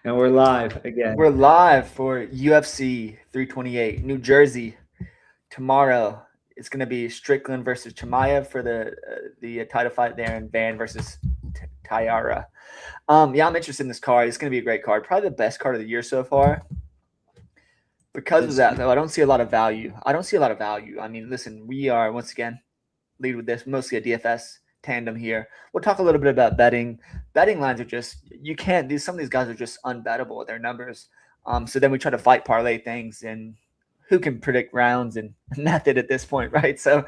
And we're live again. We're live for UFC 328, New Jersey. Tomorrow, it's going to be Strickland versus Chimaev for the title fight there, and Van versus Taira. Yeah, I'm interested in this card. It's going to be a great card, probably the best card of the year so far. Because of that, though, I don't see a lot of value. I mean, listen, we are once again lead with this, mostly a DFS tandem here. We'll talk a little bit about betting. Betting lines are just some of these guys are just unbettable with their numbers. So then we try to fight parlay things, and who can predict rounds and method at this point, right? So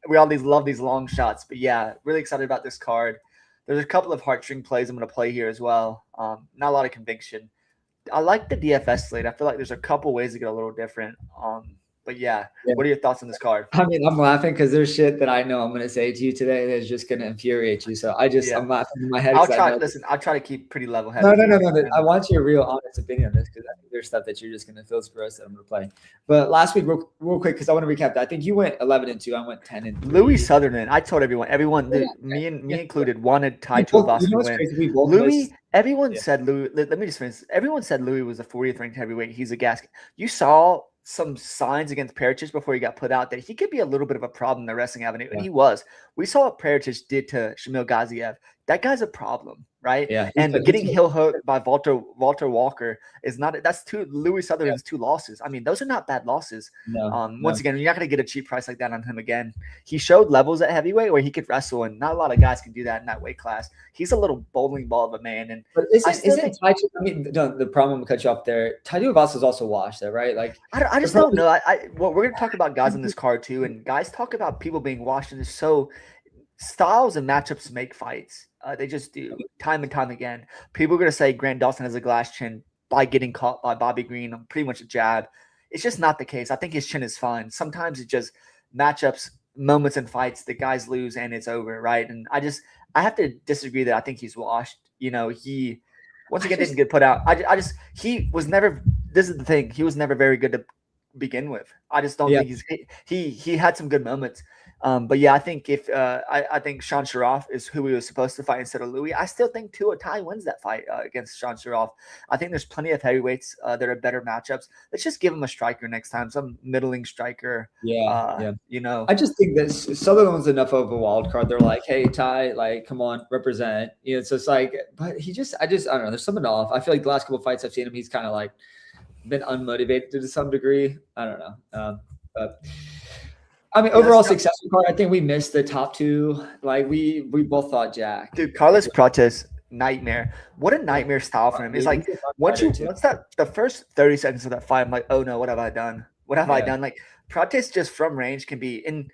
we all love these long shots. But yeah, really excited about this card. There's a couple of heartstring plays I'm going to play here as well. Not a lot of conviction. I like the DFS slate. I feel like there's a couple ways to get a little different. But yeah, what are your thoughts on this card? I mean, I'm laughing because there's shit that I know I'm going to say to you today that's just going to infuriate you. So I'm laughing in my head. I'll try to keep pretty level headed. No. I want your real honest opinion on this because I think there's stuff that you're just going to feel gross that I'm going to play. But last week, real quick, because I want to recap that. I think you went 11-2. I went 10-3. Louis Sutherland. I told everyone, me included, wanted Taira Boston to win. Louis. Everyone said Louis. Let me just finish. Everyone said Louis was the 40th ranked heavyweight. He's a gas. You saw some signs against Pericic before he got put out that he could be a little bit of a problem in the wrestling avenue, and he was. We saw what Pericic did to Shamil Gaziev. That guy's a problem, right? Yeah. And getting heel hooked by Walter Walker is not. That's Louis Sutherland's 2 losses. I mean, those are not bad losses. Once again, you're not going to get a cheap price like that on him again. He showed levels at heavyweight where he could wrestle, and not a lot of guys can do that in that weight class. He's a little bowling ball of a man. And but the problem to cut you off there. Taira Boston is also washed, though, right? Like I just don't know. Well, we're going to talk about guys on this card too, and guys talk about people being washed, and it's so styles and matchups make fights. They just do time and time again. People are going to say Grant Dawson has a glass chin by getting caught by Bobby Green on pretty much a jab. It's just not the case. I think his chin is fine. Sometimes it's just matchups, moments in fights, the guys lose and it's over, right? And I have to disagree that I think he's washed. You know, he once again didn't get put out. He was never. This is the thing. He was never very good to begin with. I just don't think he had some good moments. But yeah, I think I think Sean Strickland is who he was supposed to fight instead of Louis. I still think Tai wins that fight against Sean Strickland. I think there's plenty of heavyweights that are better matchups. Let's just give him a striker next time, some middling striker. Yeah. You know, I just think that Sutherland's enough of a wild card. They're like, hey, Ty, like, come on, represent. You know, so it's like, but I don't know. There's something off. I feel like the last couple of fights I've seen him, he's kind of like been unmotivated to some degree. I don't know. But I mean, overall successful card. I think we missed the top 2. Like we both thought Jack. Dude, Carlos Prates, nightmare. What a nightmare style for him. It's like once the first 30 seconds of that fight, I'm like, oh no, what have I done? What have I done? Like Prates just from range can be in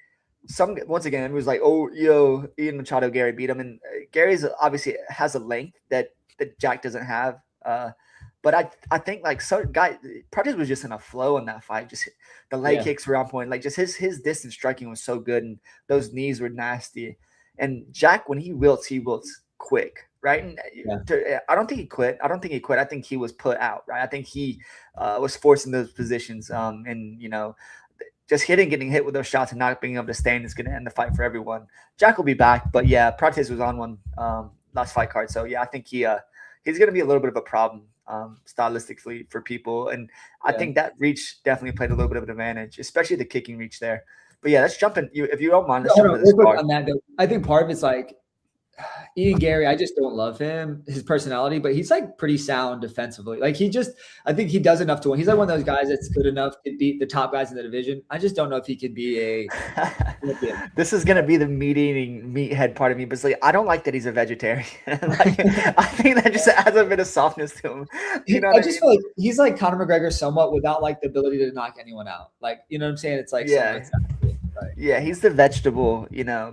some. Once again, it was like, oh, Ian Machado, Gary beat him, and Gary's obviously has a length that Jack doesn't have. But I think like Prates was just in a flow in that fight. Just the leg kicks were on point. Like just his distance striking was so good, and those knees were nasty. And Jack, when he wilts quick, right? And I don't think he quit. I think he was put out, right? I think he was forced in those positions. And you know, just getting hit with those shots and not being able to stand is going to end the fight for everyone. Jack will be back, but yeah, Prates was on one last fight card. So yeah, I think he's going to be a little bit of a problem stylistically for people, and I think that reach definitely played a little bit of an advantage, especially the kicking reach there. But yeah, let's jump in. If you don't mind, let's jump into this part. On that, I think part of it's like Ian Gary. I just don't love him, his personality, but he's like pretty sound defensively. Like I think he does enough to win. He's like one of those guys that's good enough to beat the top guys in the division. I just don't know if he could be a. This is gonna be the meathead part of me, but like, I don't like that he's a vegetarian. Like, I think that just adds a bit of softness to him. You know, I just feel like he's like Conor McGregor somewhat without like the ability to knock anyone out. Like, you know what I'm saying? It's like yeah, he's the vegetable,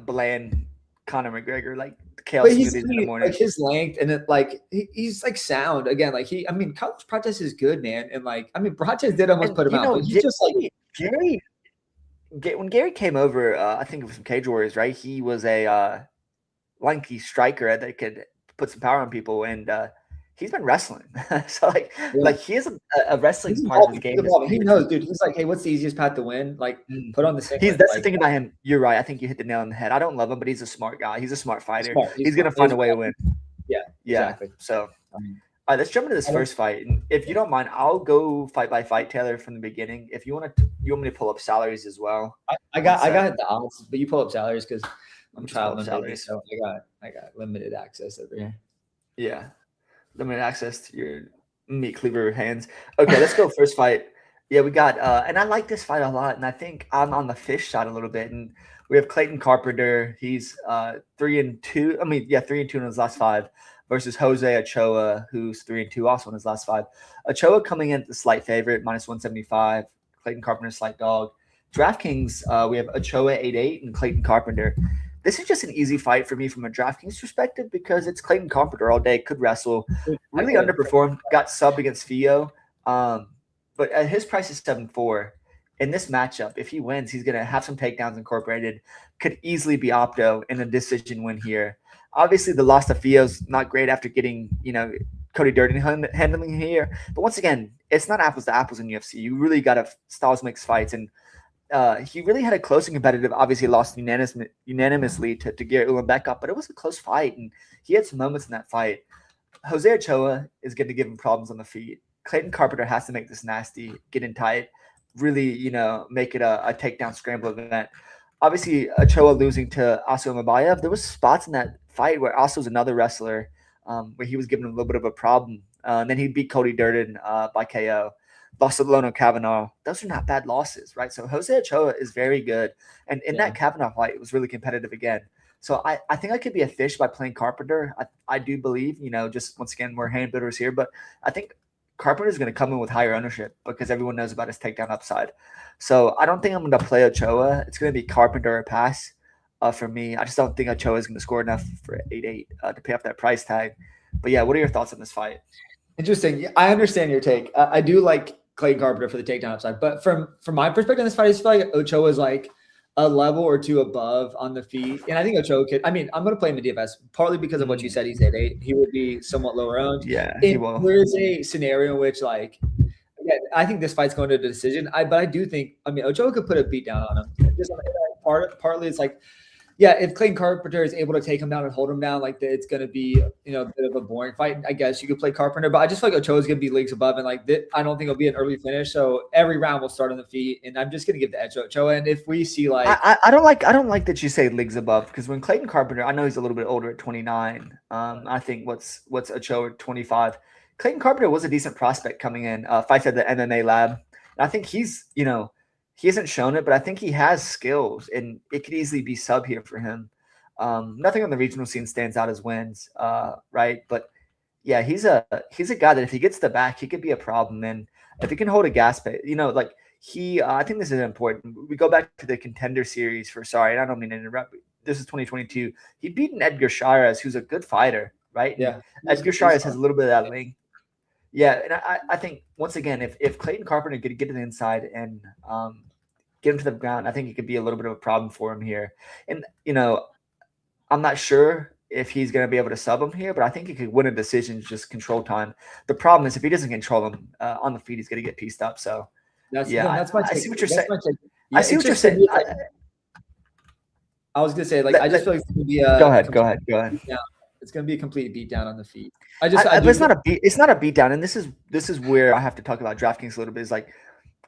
bland Conor McGregor, like kale but smoothies in the morning. Like his length and it, like he's like sound again. Like Carlos Prates is good, man. And like Prates did almost put him out. But he's just like Gary. When Gary came over, I think it was from Cage Warriors, right? He was a lanky striker that could put some power on people, and he's been wrestling. So like he is a wrestling part of his game. He knows, dude. He's like, hey, what's the easiest path to win? Like, put on the same. That's the thing about him. You're right. I think you hit the nail on the head. I don't love him, but he's a smart guy. He's a smart fighter. He's gonna find a way to win. Yeah, exactly. So, all All right, let's jump into this first fight. And if you don't mind, I'll go fight by fight, Taylor, from the beginning. If you want me to pull up salaries as well. I got the odds, but you pull up salaries because I'm traveling salaries, so I got limited access over here. Yeah, limited access to your meat cleaver hands. Okay, let's go first fight. Yeah, we got and I like this fight a lot, and I think I'm on the fish side a little bit. And we have Clayton Carpenter. He's 3-2. I mean, yeah, 3-2 in his last 5. Versus Jose Ochoa, who's 3-2 also in his last 5. Ochoa coming in at the slight favorite, -175. Clayton Carpenter, slight dog. DraftKings, we have Ochoa 8-8 and Clayton Carpenter. This is just an easy fight for me from a DraftKings perspective because it's Clayton Carpenter all day. Could wrestle. Really underperformed. Got subbed against Fio. But at his price is 7-4. In this matchup, if he wins, he's going to have some takedowns incorporated. Could easily be Opto in a decision win here. Obviously, the loss to Fio's not great after getting, Cody Durden handling here. But once again, it's not apples to apples in UFC. You really got to styles mix fights. And he really had a close and competitive, obviously lost unanimously to Garrett Ulanbekov, but it was a close fight. And he had some moments in that fight. Jose Ochoa is going to give him problems on the feet. Clayton Carpenter has to make this nasty, get in tight, really, make it a takedown scramble event. Obviously, Ochoa losing to Aso Mabayev, there was spots in that fight where Aso's another wrestler where he was giving him a little bit of a problem. And then he beat Cody Durden by KO. Lost to Lono Kavanaugh. Those are not bad losses, right? So Jose Ochoa is very good. And in that Kavanaugh fight, it was really competitive again. So I think I could be a fish by playing Carpenter. I do believe, just once again, we're hand builders here. But I think Carpenter is going to come in with higher ownership because everyone knows about his takedown upside. So I don't think I'm going to play Ochoa. It's going to be Carpenter or pass for me. I just don't think Ochoa is going to score enough for 8-8 to pay off that price tag. But yeah, what are your thoughts on this fight? Interesting. I understand your take. I do like Clayton Carpenter for the takedown upside, but from my perspective in this fight, I just feel like Ochoa is like a level or two above on the feet. And I think Ochoa could, I'm going to play him in DFS partly because of what you said. He's 8-8. He would be somewhat lower owned. Yeah, he will. There is a scenario in which I think this fight's going to a decision. But I do think, Ochoa could put a beat down on him. Just partly it's like, yeah, if Clayton Carpenter is able to take him down and hold him down, it's going to be, a bit of a boring fight. I guess you could play Carpenter, but I just feel like Ochoa is going to be leagues above, and I don't think it'll be an early finish. So every round will start on the feet, and I'm just going to give the edge to Ochoa. And if we see I don't like that you say leagues above, because when Clayton Carpenter, I know he's a little bit older at 29. I think what's Ochoa at 25. Clayton Carpenter was a decent prospect coming in, fights at the MMA lab, and I think he's he hasn't shown it, but I think he has skills, and it could easily be sub here for him. Nothing on the regional scene stands out as wins, right? But yeah, he's a guy that if he gets the back, he could be a problem. And if he can hold a gas pace, I think this is important. We go back to the Contender Series and I don't mean to interrupt. This is 2022. He beat an Edgar Chairez, who's a good fighter, right? Yeah, Edgar Chairez has a little bit of that length. Yeah, and I think once again, if Clayton Carpenter could get to the inside and get him to the ground, I think it could be a little bit of a problem for him here. And, I'm not sure if he's going to be able to sub him here, but I think he could win a decision, just control time. The problem is if he doesn't control him on the feet, he's going to get pieced up. So, that's my take. I see what you're saying. Yeah, I see what you're saying. I was going to say, I just feel like it's going to be a – Go ahead. Yeah, it's going to be a complete beatdown on the feet. It's not a beatdown, and this is where I have to talk about DraftKings a little bit. Is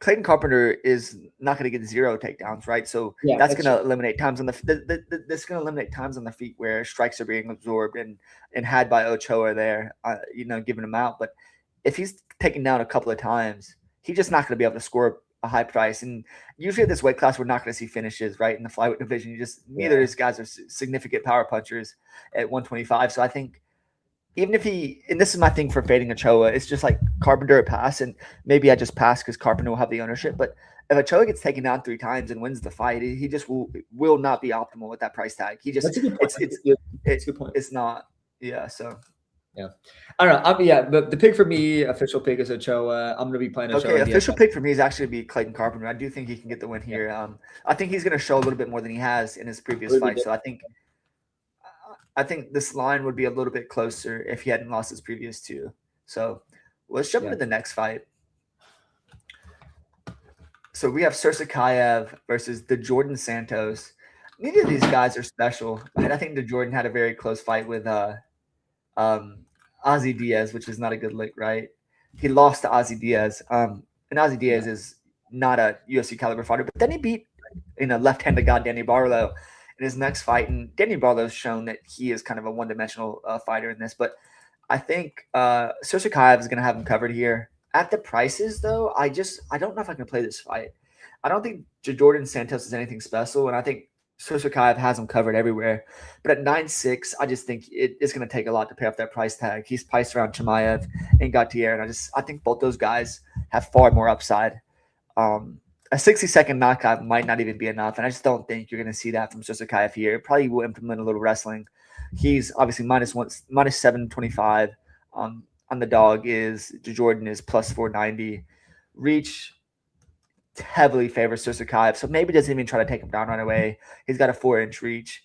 Clayton Carpenter is not going to get 0 takedowns, right? So that's going to eliminate times on that's going to eliminate times on the feet where strikes are being absorbed and had by Ochoa there, giving him out. But if he's taken down a couple of times, he's just not going to be able to score a high price. And usually at this weight class, we're not going to see finishes, right? In the flyweight division, neither of these guys are significant power punchers at 125. So I think, even if and this is my thing for fading Ochoa, it's just like Carpenter a pass, and maybe I just pass because Carpenter will have the ownership. But if Ochoa gets taken down 3 times and wins the fight, he just will not be optimal with that price tag. He just That's a good point. It's a good point. It's not. Yeah. So. Yeah. I don't know. But the pick for me, official pick is Ochoa. I'm going to be playing Ochoa. Okay, official pick for me is actually be Clayton Carpenter. I do think he can get the win here. I think he's going to show a little bit more than he has in his previous fight. So I think this line would be a little bit closer if he hadn't lost his previous 2. So let's jump into the next fight. So we have Chimaev versus the Jordan Santos. Neither of these guys are special. And I think the Jordan had a very close fight with Ozzy Diaz, which is not a good look, right? He lost to Ozzy Diaz. And Ozzy Diaz is not a UFC caliber fighter, but then he beat left-handed guy Danny Barlow in his next fight, and Danny Barlow's shown that he is kind of a one-dimensional fighter in this. But I think Sirsaikaev is going to have him covered here. At the prices, though, I don't know if I can play this fight. I don't think Jordan Santos is anything special, and I think Sirsaikaev has him covered everywhere. But at 9.6, I just think it's going to take a lot to pay off that price tag. He's priced around Chimaev and Gautier, and I think both those guys have far more upside. A 60-second knockout might not even be enough, and I just don't think you're going to see that from Sirsaikaev here. Probably will implement a little wrestling. He's obviously minus 725. On the dog is Jordan is plus 490. Reach heavily favors Sirsaikaev, so maybe doesn't even try to take him down right away. He's got a 4-inch reach,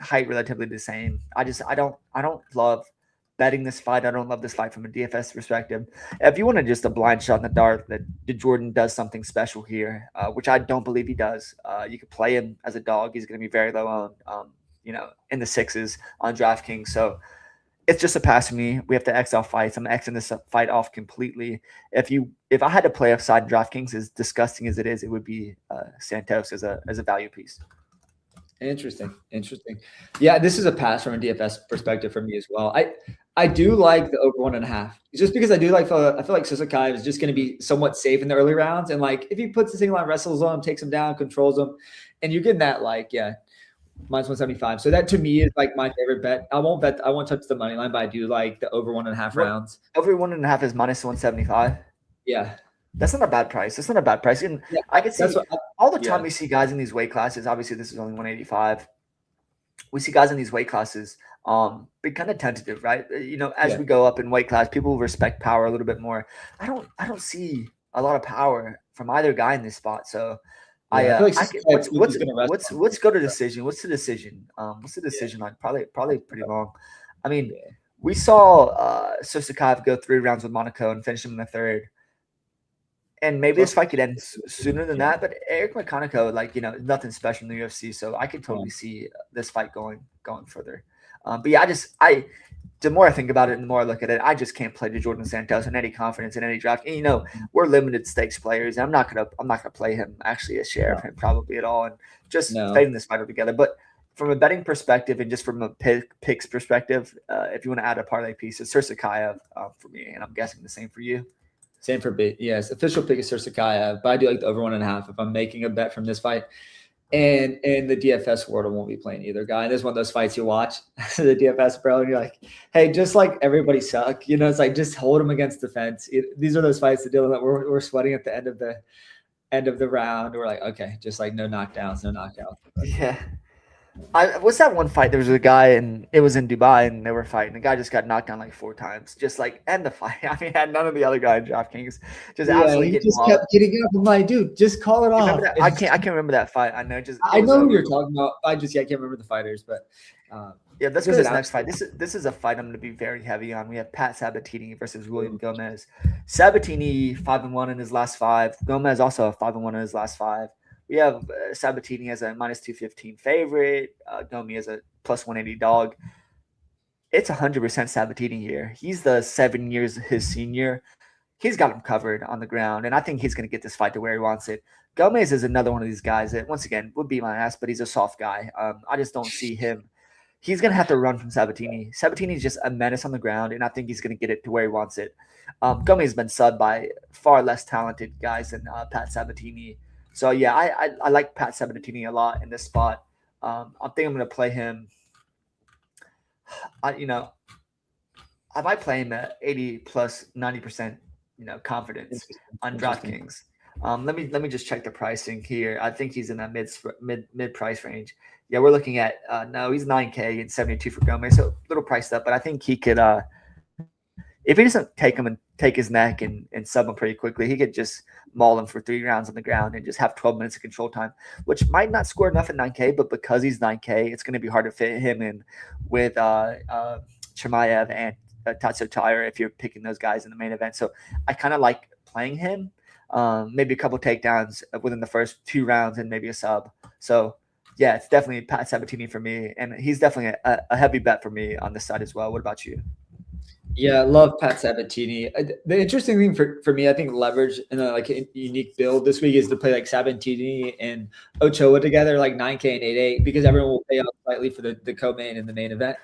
height relatively the same. I don't love betting this fight. I don't love this fight from a DFS perspective. If you want to just a blind shot in the dark that Jordan does something special here, which I don't believe he does, you could play him as a dog. He's going to be very low on, in the 6s on DraftKings. So it's just a pass for me. We have to X off fights. I'm Xing this fight off completely. If I had to play upside DraftKings, as disgusting as it is, it would be Santos as a value piece. Interesting. Yeah, this is a pass from a DFS perspective for me as well. I do like the over 1.5, just because I feel like Sirsaikaev is just going to be somewhat safe in the early rounds, and like if he puts the single line, wrestles on him, takes him down, controls him, and you're getting that minus 175. So that to me is like my favorite bet. I won't touch the money line, but I do like the over 1.5 rounds. Over 1.5 is minus 175. Yeah. That's not a bad price. And I can see all the time we see guys in these weight classes. Obviously, this is only 185. We see guys in these weight classes be kind of tentative, right? As we go up in weight class, people respect power a little bit more. I don't see a lot of power from either guy in this spot. So let's go to decision. What's the decision? What's the decision line? Probably pretty long. I mean, we saw Sirsaikaev go 3 rounds with Monaco and finish him in the 3rd. And maybe this fight could end sooner than that, but Eric McConaughey, nothing special in the UFC, so I could totally see this fight going further. But yeah, the more I think about it and the more I look at it, I just can't play to Jordan Santos in any confidence in any draft. And, we're limited stakes players, and I'm not gonna play him actually a share of him probably at all, and just fading this fight together. But from a betting perspective and just from a picks perspective, if you want to add a parlay piece, it's Sirsaikaev for me, and I'm guessing the same for you. Same for me. Yes, official pick is Sirsaikaev, but I do like the over 1.5 if I'm making a bet from this fight. And in the DFS world, I won't be playing either guy. And this is one of those fights you watch the DFS bro, and you're like, hey, just like everybody suck. It's like just hold them against the fence. These are those fights that we're sweating at the end of the round. We're like, okay, just like no knockdowns. Yeah. What's that one fight? There was a guy, and it was in Dubai, and they were fighting. The guy just got knocked down like 4 times, just like end the fight. I mean, had none of the other guy in DraftKings just absolutely getting just kept getting up. I'm like, dude, just call it off. I can't remember that fight. I know. I know who you're talking about. I can't remember the fighters, but let's go to this next fight. This is a fight I'm going to be very heavy on. We have Pat Sabatini versus William Gomez. Sabatini 5-1 in his last 5. Gomez also 5-1 in his last 5. We have Sabatini as a minus 215 favorite. Gomi as a plus 180 dog. It's 100% Sabatini here. He's the 7 years his senior. He's got him covered on the ground, and I think he's going to get this fight to where he wants it. Gomez is another one of these guys that, once again, would beat my ass, but he's a soft guy. I just don't see him. He's going to have to run from Sabatini. Sabatini is just a menace on the ground, and I think he's going to get it to where he wants it. Gomez has been subbed by far less talented guys than Pat Sabatini. So, yeah, I like Pat Sabatini a lot in this spot. I think I'm going to play him. I might play him at 80 plus 90%, confidence on DraftKings. Let me just check the pricing here. I think he's in that mid price range. Yeah, we're looking at no, he's 9K and 72 for Gomez, so a little priced up. But I think he could, if he doesn't take his neck and sub him pretty quickly, he could just maul him for 3 rounds on the ground and just have 12 minutes of control time, which might not score enough at 9K, but because he's 9K, it's going to be hard to fit him in with Chimaev and Tatsuro Taira if you're picking those guys in the main event. So I kind of like playing him, maybe a couple takedowns within the first 2 rounds and maybe a sub. So yeah, it's definitely Pat Sabatini for me, and he's definitely a heavy bet for me on this side as well. What about you? Yeah, I love Pat Sabatini. The interesting thing for me, I think leverage in a unique build this week is to play like Sabatini and Ochoa together, like 9K and 8-8, because everyone will pay up slightly for the co-main and the main event.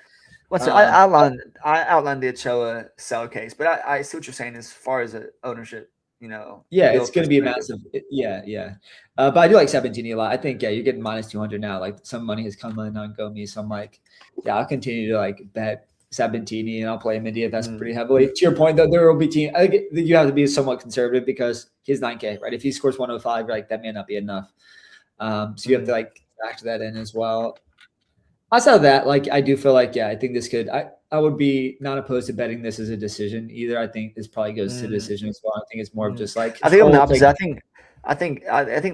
I outlined the Ochoa sell case, but I see what you're saying as far as the ownership. Yeah, it's going to be a massive. Yeah. But I do like Sabatini a lot. I think you're getting minus 200 now. Like some money has come in on Gomi, so I'm like, yeah, I'll continue to like bet Sabatini and I'll play him in DFS pretty heavily. To your point, though, there will be teams. I think you have to be somewhat conservative because he's 9K, right? If he scores 105, like that may not be enough. So you have to like factor that in as well. Outside of that, like I do feel like I think this could. I would be not opposed to betting this as a decision either. I think this probably goes to decision as well. I think it's more of just like I think I'm the opposite. I think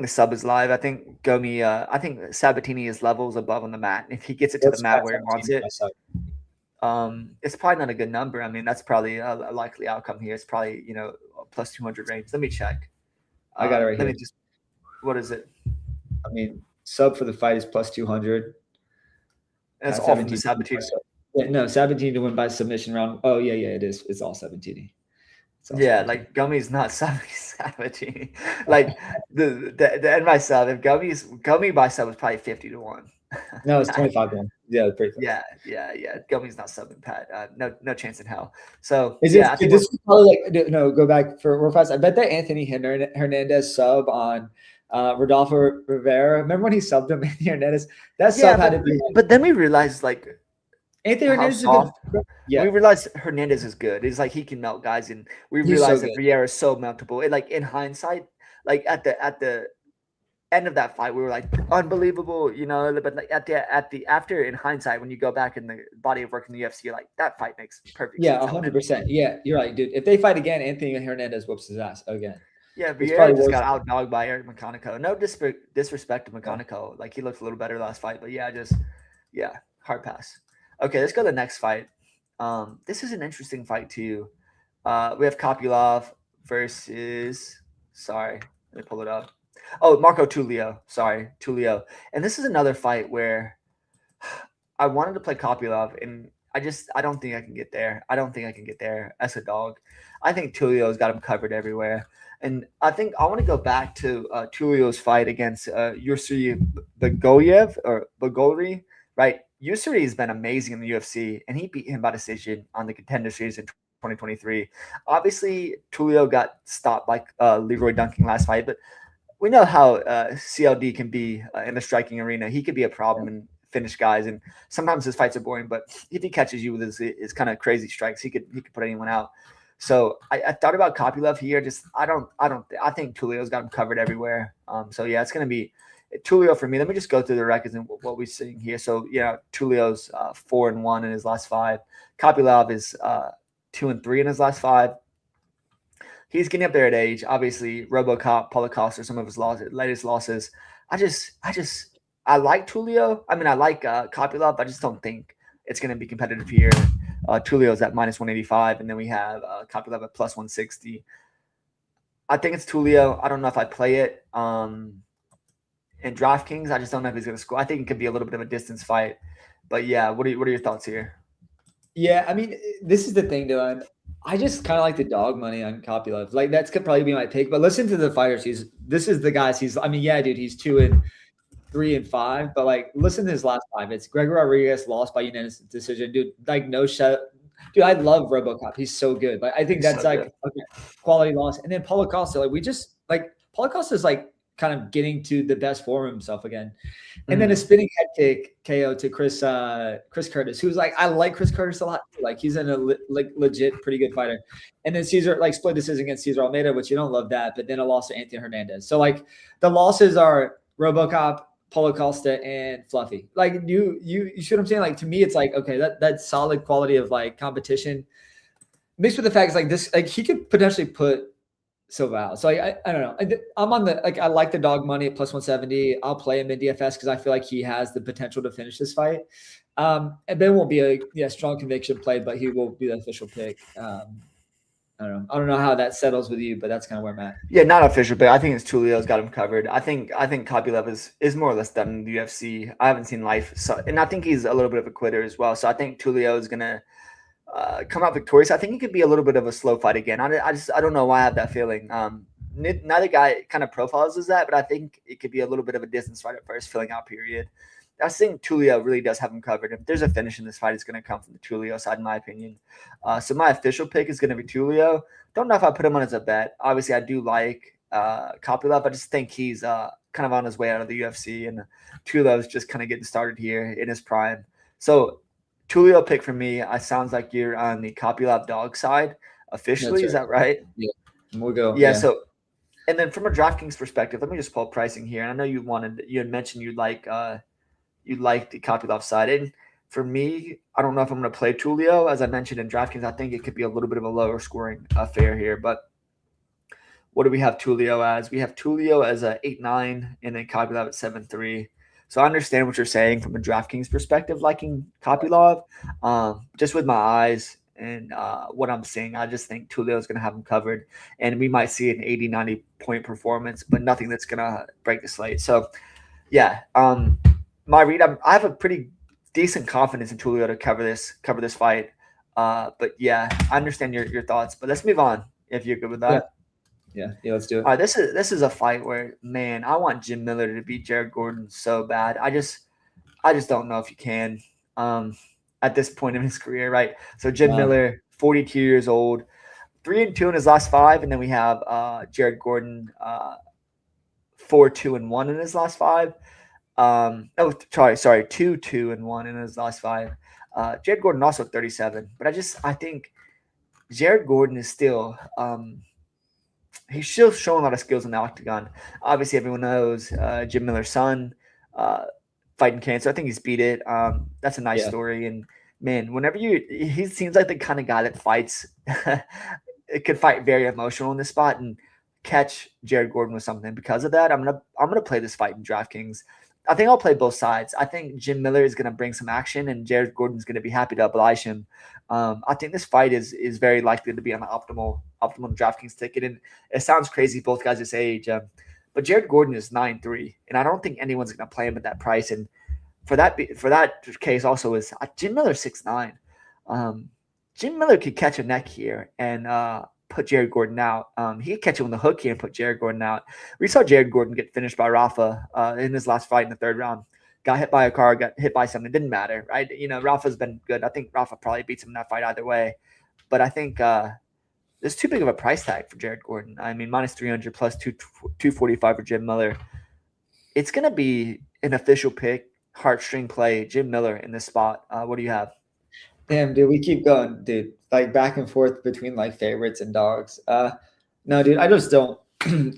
the sub is live. I think Gomi. I think Sabatini is levels above on the mat. If he gets it to the mat where he wants it, it's probably not a good number. I mean, that's probably a likely outcome here. It's probably plus 200 range. Let me check. I got it right here. Let me just. What is it? I mean, sub for the fight is plus 200. That's all from the Sabatini. Yeah, no, Sabatini to win by submission round. Oh yeah, it is. It's all Sabatini. Like Gomi's not Sabatini. Like the end by sub. If Gomi by sub is probably 50 to 1. No, it's 25 to 1. Yeah, pretty close. Yeah. Gomi's not subbing Pat. No chance in hell. So this is probably like go back for real fast. I bet that Anthony Hernandez sub on Rodolfo Rivera. Remember when he subbed him, Anthony Hernandez? That sub had to be. But then we realized like Anthony Hernandez is good. Yeah, we realized Hernandez is good. It's like he can melt guys, and we realized that Vieira is so meltable. Like in hindsight, like at the end of that fight, we were like unbelievable, But like at the after in hindsight, when you go back in the body of work in the UFC, you're like that fight makes perfect sense. 100%. Yeah, you're right, dude. If they fight again, Anthony Hernandez whoops his ass again. Yeah, Vieira just got outdogged by Eric McConaughey. No disrespect to McConaughey. Like he looked a little better last fight, but hard pass. Okay, let's go to the next fight. This is an interesting fight too. We have Kopylov versus. Sorry, let me pull it up. Oh, Marco Tulio. Sorry, Tulio. And this is another fight where I wanted to play Kopylov, and I don't think I can get there. I don't think I can get there as a dog. I think Tulio's got him covered everywhere. And I think I want to go back to Tulio's fight against Yusri Bagolri, right? Yusri has been amazing in the UFC, and he beat him by decision on the Contender Series in 2023. Obviously, Tulio got stopped by Leroy Dunking last fight, but we know how CLD can be in the striking arena. He could be a problem and finish guys, and sometimes his fights are boring, but if he catches you with his kind of crazy strikes, he could put anyone out. So I thought about Kopylov here. I think Tulio's got him covered everywhere. It's going to be Tulio for me. Let me just go through the records and what we're seeing here. So Tulio's 4-1 in his last 5. Kopylov is 2-3 in his last 5. He's getting up there at age. Obviously, RoboCop, Acosta are some of his latest losses. I like Tulio. I mean, I like Kopylov. I just don't think it's going to be competitive here. Tulio's at minus 185, and then we have Kopylov at plus 160. I think it's Tulio. I don't know if I play it. In DraftKings, I just don't know if he's going to score. I think it could be a little bit of a distance fight. But what are your thoughts here? Yeah, I mean, this is the thing, Dylan. I just kind of like the dog money on Kopylov. Like that's could probably be my pick. But listen to the fighters. This is the guys. He's 2-3 and 5. But like, listen to his last 5. It's Gregor Rodriguez lost by unanimous decision, dude. Like no shot. Dude, I love RoboCop. He's so good. Like I think that's a quality loss. And then Acosta, Acosta is like kind of getting to the best form of himself again. And then a spinning head kick KO to Chris Curtis, who's like, I like Chris Curtis a lot. Like he's in a legit pretty good fighter. And then Cesar split decision against Cesar Almeida, which you don't love that, but then a loss to Anthony Hernandez. So like the losses are RoboCop, Acosta, and Fluffy. Like you see what I'm saying? Like to me, it's like, okay, that's solid quality of like competition mixed with the fact is like this, like he could potentially put Silva out. So I don't know. I'm on the I like the dog money at plus 170. I'll play him in DFS because I feel like he has the potential to finish this fight. And Ben won't be a strong conviction play, but he will be the official pick. I don't know how that settles with you, but that's kind of where I'm at. Yeah, not official, but I think it's Tulio's got him covered. I think Kopylov is more or less done in the UFC. I haven't seen life, and I think he's a little bit of a quitter as well. So I think Tulio is gonna come out victorious. I think it could be a little bit of a slow fight again. I don't know why I have that feeling. Neither guy kind of profiles as that, but I think it could be a little bit of a distance fight at first, filling out period. I think Tulio really does have him covered. If there's a finish in this fight, it's going to come from the Tulio side, in my opinion. So my official pick is going to be Tulio. Don't know if I put him on as a bet. Obviously, I do like Kopylov. I just think he's kind of on his way out of the UFC, and Tulio's just kind of getting started here in his prime. So Tulio pick for me. It sounds like you're on the Kopylov dog side officially. Right. Is that right? Yeah, we'll go. Yeah. So, and then from a DraftKings perspective, let me just pull up pricing here. And I know you had mentioned you'd like the Kopylov side. And for me, I don't know if I'm going to play Tulio. As I mentioned in DraftKings, I think it could be a little bit of a lower scoring affair here. But what do we have Tulio as? We have Tulio as a 8-9 and then Kopylov at 7-3. So I understand what you're saying from a DraftKings perspective, liking Kopylov. Just with my eyes and what I'm seeing, I just think Tulio is going to have him covered. And we might see an 80, 90-point performance, but nothing that's going to break the slate. So, yeah, my read, I have a pretty decent confidence in Tulio to cover this fight. But, yeah, I understand your thoughts. But let's move on if you're good with that. Yeah, let's do it. All right, this is a fight where, man, I want Jim Miller to beat Jared Gordon so bad. I just don't know if you can at this point in his career, right? So Jim Miller, 42 years old, 3-2 in his last 5, and then we have Jared Gordon 4-2-1 in his last 5. 2-2-1 in his last 5. Jared Gordon also 37, but I think Jared Gordon is still he's still showing a lot of skills in the octagon. Obviously, everyone knows Jim Miller's son fighting cancer. I think he's beat it. That's a nice story. And man, he seems like the kind of guy that fights. It could fight very emotional in this spot and catch Jared Gordon with something. Because of that, I'm gonna play this fight in DraftKings. I think I'll play both sides. I think Jim Miller is gonna bring some action, and Jared Gordon's gonna be happy to oblige him. I think this fight is very likely to be on the optimal DraftKings ticket. And it sounds crazy, both guys this age, but Jared Gordon is 9-3, and I don't think anyone's going to play him at that price. And for that case, also is Jim Miller 6'9". Jim Miller could catch a neck here and put Jared Gordon out. He could catch it on the hook here and put Jared Gordon out. We saw Jared Gordon get finished by Rafa in his last fight in the 3rd round. Got hit by a car, got hit by something. It didn't matter, right? You know, Rafa's been good. I think Rafa probably beats him in that fight either way. But I think there's too big of a price tag for Jared Gordon. I mean, minus 300 plus 245 for Jim Miller. It's going to be an official pick, heartstring play, Jim Miller in this spot. What do you have? Damn, dude, we keep going, dude. Like back and forth between like favorites and dogs. No, dude, I just don't.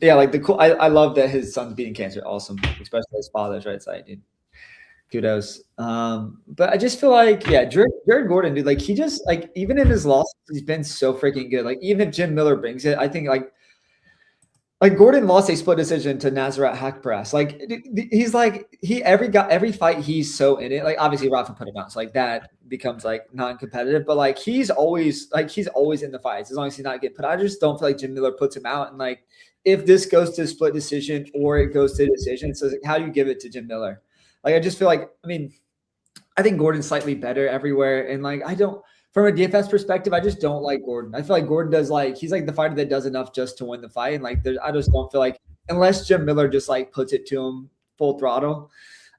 Yeah, like I love that his son's beating cancer. Awesome, especially his father's right side, dude. Kudos. But I just feel like, Jared Gordon, dude, like he just like even in his losses, he's been so freaking good. Like even if Jim Miller brings it, I think like Gordon lost a split decision to Nasrat Haqparast. Like he's like every fight he's so in it. Like obviously Rafa put him out, so like that becomes like non-competitive. But like he's always in the fights as long as he's not getting put. I just don't feel like Jim Miller puts him out. And like if this goes to a split decision or it goes to a decision, so like, how do you give it to Jim Miller? Like, I just feel like, I think Gordon's slightly better everywhere. And like, from a DFS perspective, I just don't like Gordon. I feel like Gordon he's like the fighter that does enough just to win the fight. And like, I just don't feel like, unless Jim Miller just like puts it to him full throttle,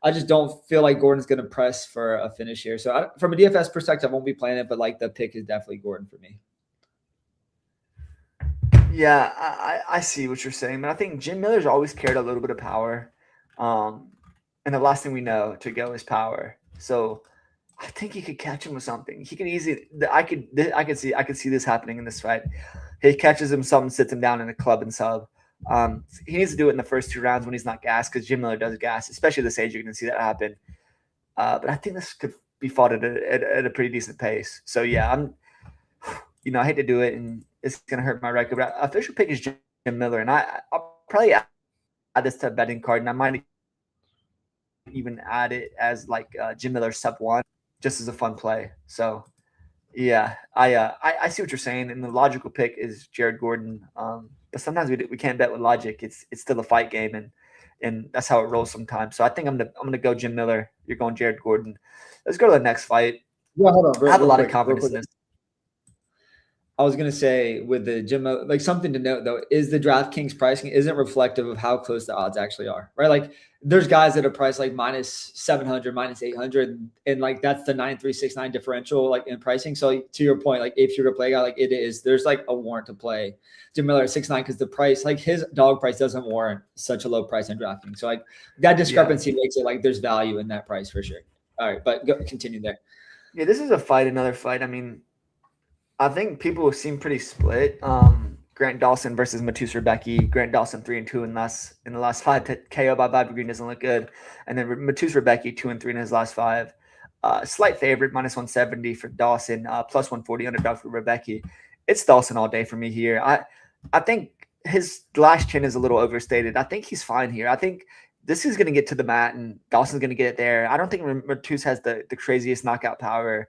I just don't feel like Gordon's going to press for a finish here. So from a DFS perspective, I won't be playing it, but like the pick is definitely Gordon for me. Yeah, I see what you're saying, but I think Jim Miller's always carried a little bit of power. And the last thing we know to go is power. So I think he could catch him with something. He can easily. I could see this happening in this fight. He catches him something, sits him down in a club and sub. He needs to do it in the first 2 rounds when he's not gassed, because Jim Miller does gas, especially this age. You can see that happen. But I think this could be fought at a pretty decent pace. So yeah, I hate to do it, and it's gonna hurt my record. But official pick is Jim Miller, and I'll probably add this to a betting card, and I might even add it as like Jim Miller sub 1, just as a fun play. So yeah, I see what you're saying, and the logical pick is Jared Gordon. But sometimes we can't bet with logic. It's still a fight game, and that's how it rolls sometimes. So I think I'm gonna go Jim Miller. You're going Jared Gordon. Let's go to the next fight. Yeah, hold on. I have a lot of confidence in this. I was gonna say with the Jimmo, like something to note though, is the DraftKings pricing isn't reflective of how close the odds actually are, right? Like there's guys that are priced like minus 700, minus 800, and like that's the 9,369 differential like in pricing. So like, to your point, like if you're to play a guy like it is, there's like a warrant to play Jim Miller at 6'9" because the price, like his dog price doesn't warrant such a low price on DraftKings. So like that discrepancy makes it like there's value in that price for sure. All right, but continue there. Yeah, this is another fight. I mean, I think people seem pretty split. Grant Dawson versus Matus Rebecki. Grant Dawson 3-2 in the last 5. KO by Bobby Green doesn't look good, and then Matus Rebecki 2-3 in his last 5. Slight favorite minus 170 for Dawson, plus 140 underdog for Rebecki. It's Dawson all day for me here. I think his last chin is a little overstated. I think he's fine here. I think this is going to get to the mat, and Dawson's going to get it there. I don't think Matus has the craziest knockout power.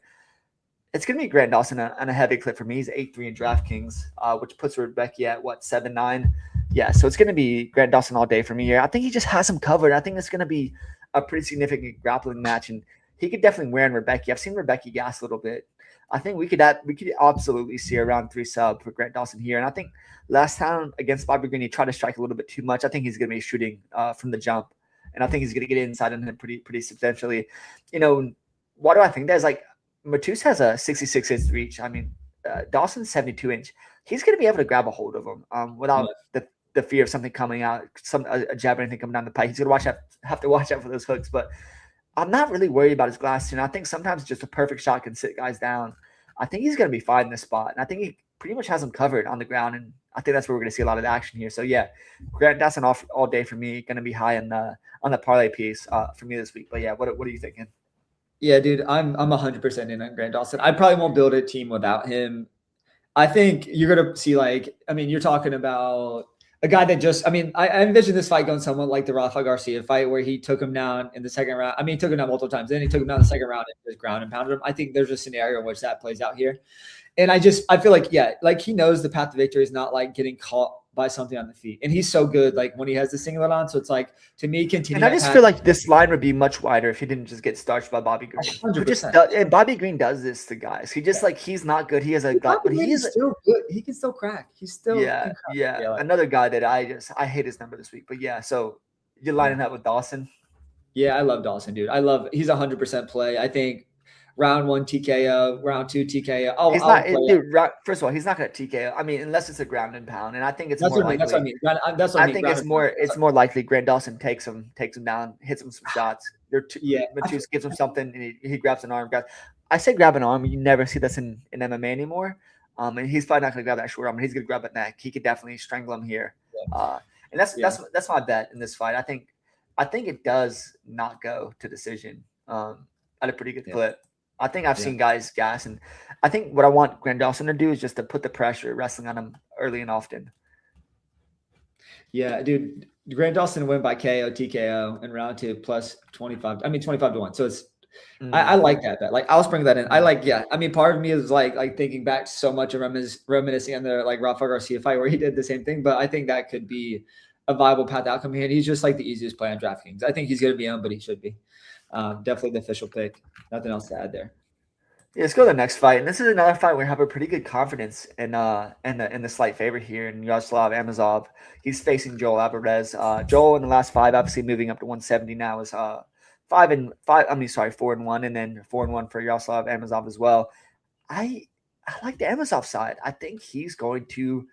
It's going to be Grant Dawson on a heavy clip for me. He's 8-3 in DraftKings, which puts Rebecki at, 7-9? Yeah, so it's going to be Grant Dawson all day for me here. I think he just has him covered. I think it's going to be a pretty significant grappling match, and he could definitely wear in Rebecki. I've seen Rebecki gas a little bit. I think we could absolutely see a round 3 sub for Grant Dawson here. And I think last time against Bobby Green, he tried to strike a little bit too much. I think he's going to be shooting from the jump, and I think he's going to get inside on him pretty substantially. Why do I think that? Is like Matus has a 66-inch reach. I mean, Dawson's 72-inch. He's going to be able to grab a hold of him without the fear of something coming out, a jab or anything coming down the pipe. He's going to have to watch out for those hooks. But I'm not really worried about his glass chin. I think sometimes just a perfect shot can sit guys down. I think he's going to be fine in this spot. And I think he pretty much has him covered on the ground. And I think that's where we're going to see a lot of the action here. So, yeah, Grant Dawson all day for me. Going to be high on the parlay piece for me this week. But, yeah, what are you thinking? Yeah, dude, I'm 100% in on Grant Dawson. I probably won't build a team without him. I think you're going to see you're talking about a guy that I envision this fight going somewhat like the Rafa Garcia fight where he took him down in the second round. I mean, he took him down multiple times. Then he took him down in the second round and just ground and pounded him. I think there's a scenario in which that plays out here. And I feel like, he knows the path to victory is not like getting caught by something on the feet. And he's so good, like when he has the singlet on. So it's like, to me, continue. And I just feel like this line would be much wider if he didn't just get starched by Bobby Green. 100%. And Bobby Green does this to guys. He just he's not good. He has a gut, but he's still good. He can still crack. He's still Another guy that I hate his number this week. But yeah, so you're lining up with Dawson. Yeah, I love Dawson, dude. He's 100% play. I think round 1 TKO, round 2 TKO. First of all, he's not going to TKO. I mean, unless it's a ground and pound, and I think it's more likely. That's what I mean. I think it's more likely Grant Dawson takes him down, hits him some shots. Matus gives him something, and he grabs an arm. I say grab an arm. You never see this in MMA anymore. And he's probably not going to grab that short arm. He's going to grab a neck. He could definitely strangle him here. And that's my bet in this fight. I think it does not go to decision at a pretty good clip. I think I've seen guys gas, and I think what I want Grant Dawson to do is just to put the pressure wrestling on him early and often. Yeah, dude, Grant Dawson win by KO, TKO in round 2 plus 25. I mean, 25-1. So it's, I like that bet. Like, I'll spring that in. Part of me is like thinking back so much of reminiscing on the like Rafa Garcia fight where he did the same thing. But I think that could be a viable path outcome here. And he's just like the easiest play on DraftKings. I think he's going to be on, but he should be. Definitely the official pick. Nothing else to add there. Yeah, let's go to the next fight. And this is another fight where we have a pretty good confidence in the slight favorite here in Yaroslav Amosov. He's facing Joel Alvarez. Joel in the last 5, obviously moving up to 170 now, is 4-1, and then 4-1 for Yaroslav Amosov as well. I like the Amosov side. I think he's going to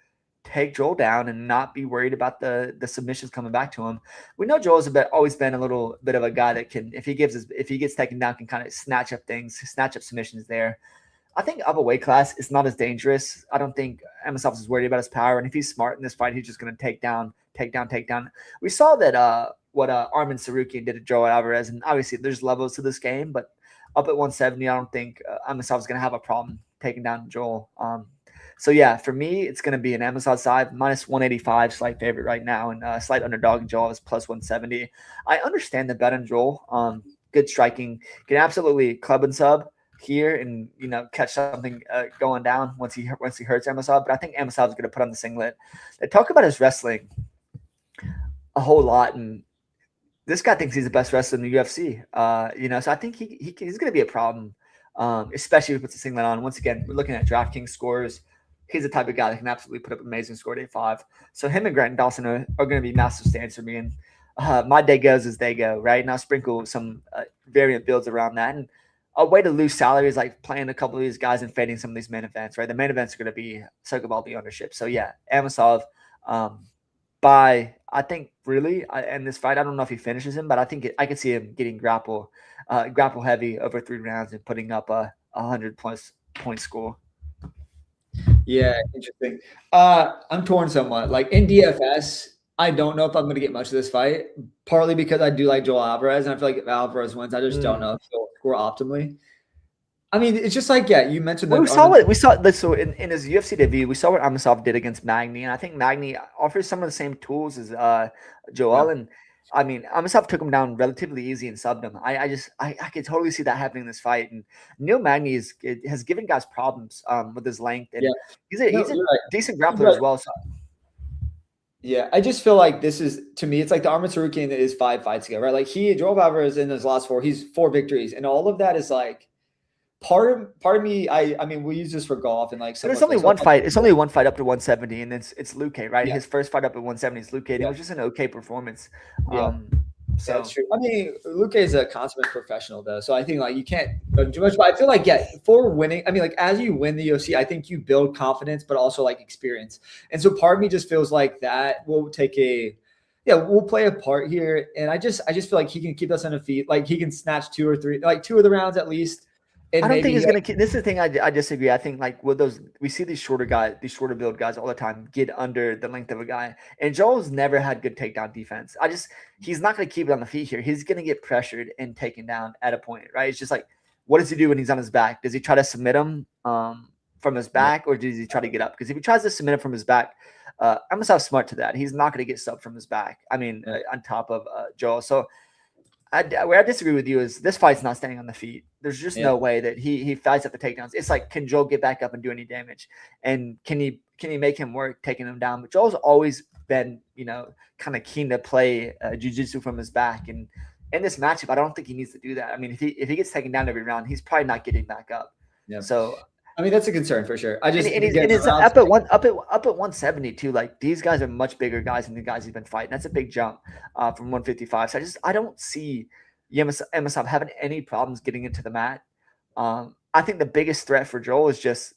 take Joel down and not be worried about the submissions coming back to him. We know Joel's always been a little bit of a guy that can, if he gets taken down, can kind of snatch up submissions there. I think up a weight class is not as dangerous. I don't think Amosov is worried about his power, and if he's smart in this fight, he's just going to take down. We saw that what Arman Sarukian did to Joel Alvarez, and obviously there's levels to this game, but up at 170, I don't think Amosov is going to have a problem taking down Joel. So, yeah, for me, it's going to be an Amazon side, minus 185, slight favorite right now, and slight underdog. Joel is plus 170. I understand the bet on Joel. Good striking. Can absolutely club and sub here and, catch something going down once he hurts Amazon. But I think Amazon is going to put on the singlet. They talk about his wrestling a whole lot, and this guy thinks he's the best wrestler in the UFC. So I think he's going to be a problem, especially if he puts the singlet on. Once again, we're looking at DraftKings scores. he's the type of guy that can absolutely put up an amazing score at 8-5. So him and Grant Dawson are going to be massive stands for me. And my day goes as they go, right? And I'll sprinkle some variant builds around that. And a way to lose salary is like playing a couple of these guys and fading some of these main events, right? The main events are going to be soak up all the ownership. So yeah, Amosov, I think really in this fight, I don't know if he finishes him, but I think I could see him getting grapple heavy over 3 rounds and putting up a 100+ point score. Yeah, interesting. I'm torn somewhat. Like in DFS, I don't know if I'm going to get much of this fight, partly because I do like Joel Alvarez, and I feel like if Alvarez wins, I just don't know if he'll score optimally. I mean, it's just like, yeah, you mentioned that. We saw this. So in his UFC debut, we saw what Amosov did against Magny, and I think Magny offers some of the same tools as Joel. Yeah. And I mean, Amosov took him down relatively easy and subbed him. I could totally see that happening in this fight. And Neil Magny has given guys problems with his length, and he's a decent grappler as well. So. Yeah, I just feel like this is, to me, it's like the Arman Tsarukyan is 5 fights ago, right? Like Joel Alvarez in his last 4, he's 4 victories, and all of that is like part of me. I mean, we use this for golf and like. But it's only one fight. It's only one fight up to 170, and it's Luque, right? Yeah. His first fight up at 170 is Luque. Yeah. It was just an okay performance. Yeah. So that's true. I mean, Luque is a consummate professional, though, so I think like you can't go too much. But I feel like for winning, I mean, like as you win the UFC, I think you build confidence, but also like experience. And so part of me just feels like that will take we'll play a part here. And I just feel like he can keep us on the feet. Like he can snatch 2 or 3, like 2 of the rounds at least. I don't think he's going to – this is the thing I disagree. I think, like, with those – we see these shorter build guys all the time get under the length of a guy. And Joel's never had good takedown defense. He's not going to keep it on the feet here. He's going to get pressured and taken down at a point, right? It's just like, what does he do when he's on his back? Does he try to submit him from his back, or does he try to get up? Because if he tries to submit him from his back, Amosov's smart to that. He's not going to get subbed from his back. I mean, on top of Joel. So – where I disagree with you is this fight's not staying on the feet. There's just no way that he fights at the takedowns. It's like, can Joel get back up and do any damage? And can he make him work taking him down? But Joel's always been, kind of keen to play jiu-jitsu from his back. And in this matchup, I don't think he needs to do that. I mean, if he gets taken down every round, he's probably not getting back up. Yeah. So I mean, that's a concern for sure. It's up at 170 too. Like these guys are much bigger guys than the guys he's been fighting. That's a big jump from 155. So I don't see Amosov having any problems getting into the mat. I think the biggest threat for Joel is just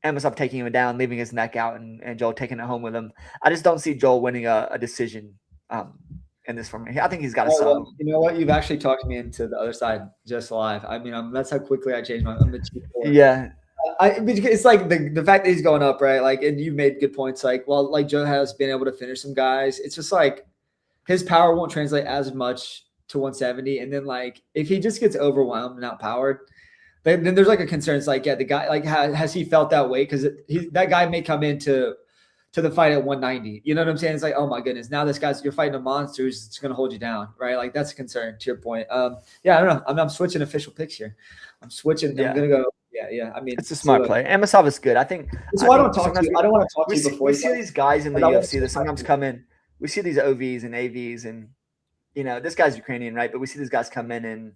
Amosov taking him down, leaving his neck out, and Joel taking it home with him. I just don't see Joel winning a decision in this format. I think he's got a sub. Well, you know what? You've actually talked me into the other side just live. I mean, that's how quickly I changed I'm the 2-4. Yeah. It's like the fact that he's going up, right? Like, and you made good points. Like, well, like Joe has been able to finish some guys. It's just like his power won't translate as much to 170. And then like if he just gets overwhelmed and outpowered, then there's like a concern. It's like, the guy, like, has he felt that way? Because that guy may come into the fight at 190. You know what I'm saying? It's like, oh my goodness, now you're fighting a monster who's just going to hold you down, right? Like that's a concern to your point. I don't know. I'm switching official picks here. I'm switching. Yeah. I'm going to go. Yeah. I mean, it's a smart play. Amosov is good. I think. That's why I don't talk to you. I don't want to talk to you before. We see these guys in the UFC that sometimes come in. We see these OVs and AVs, and this guy's Ukrainian, right? But we see these guys come in and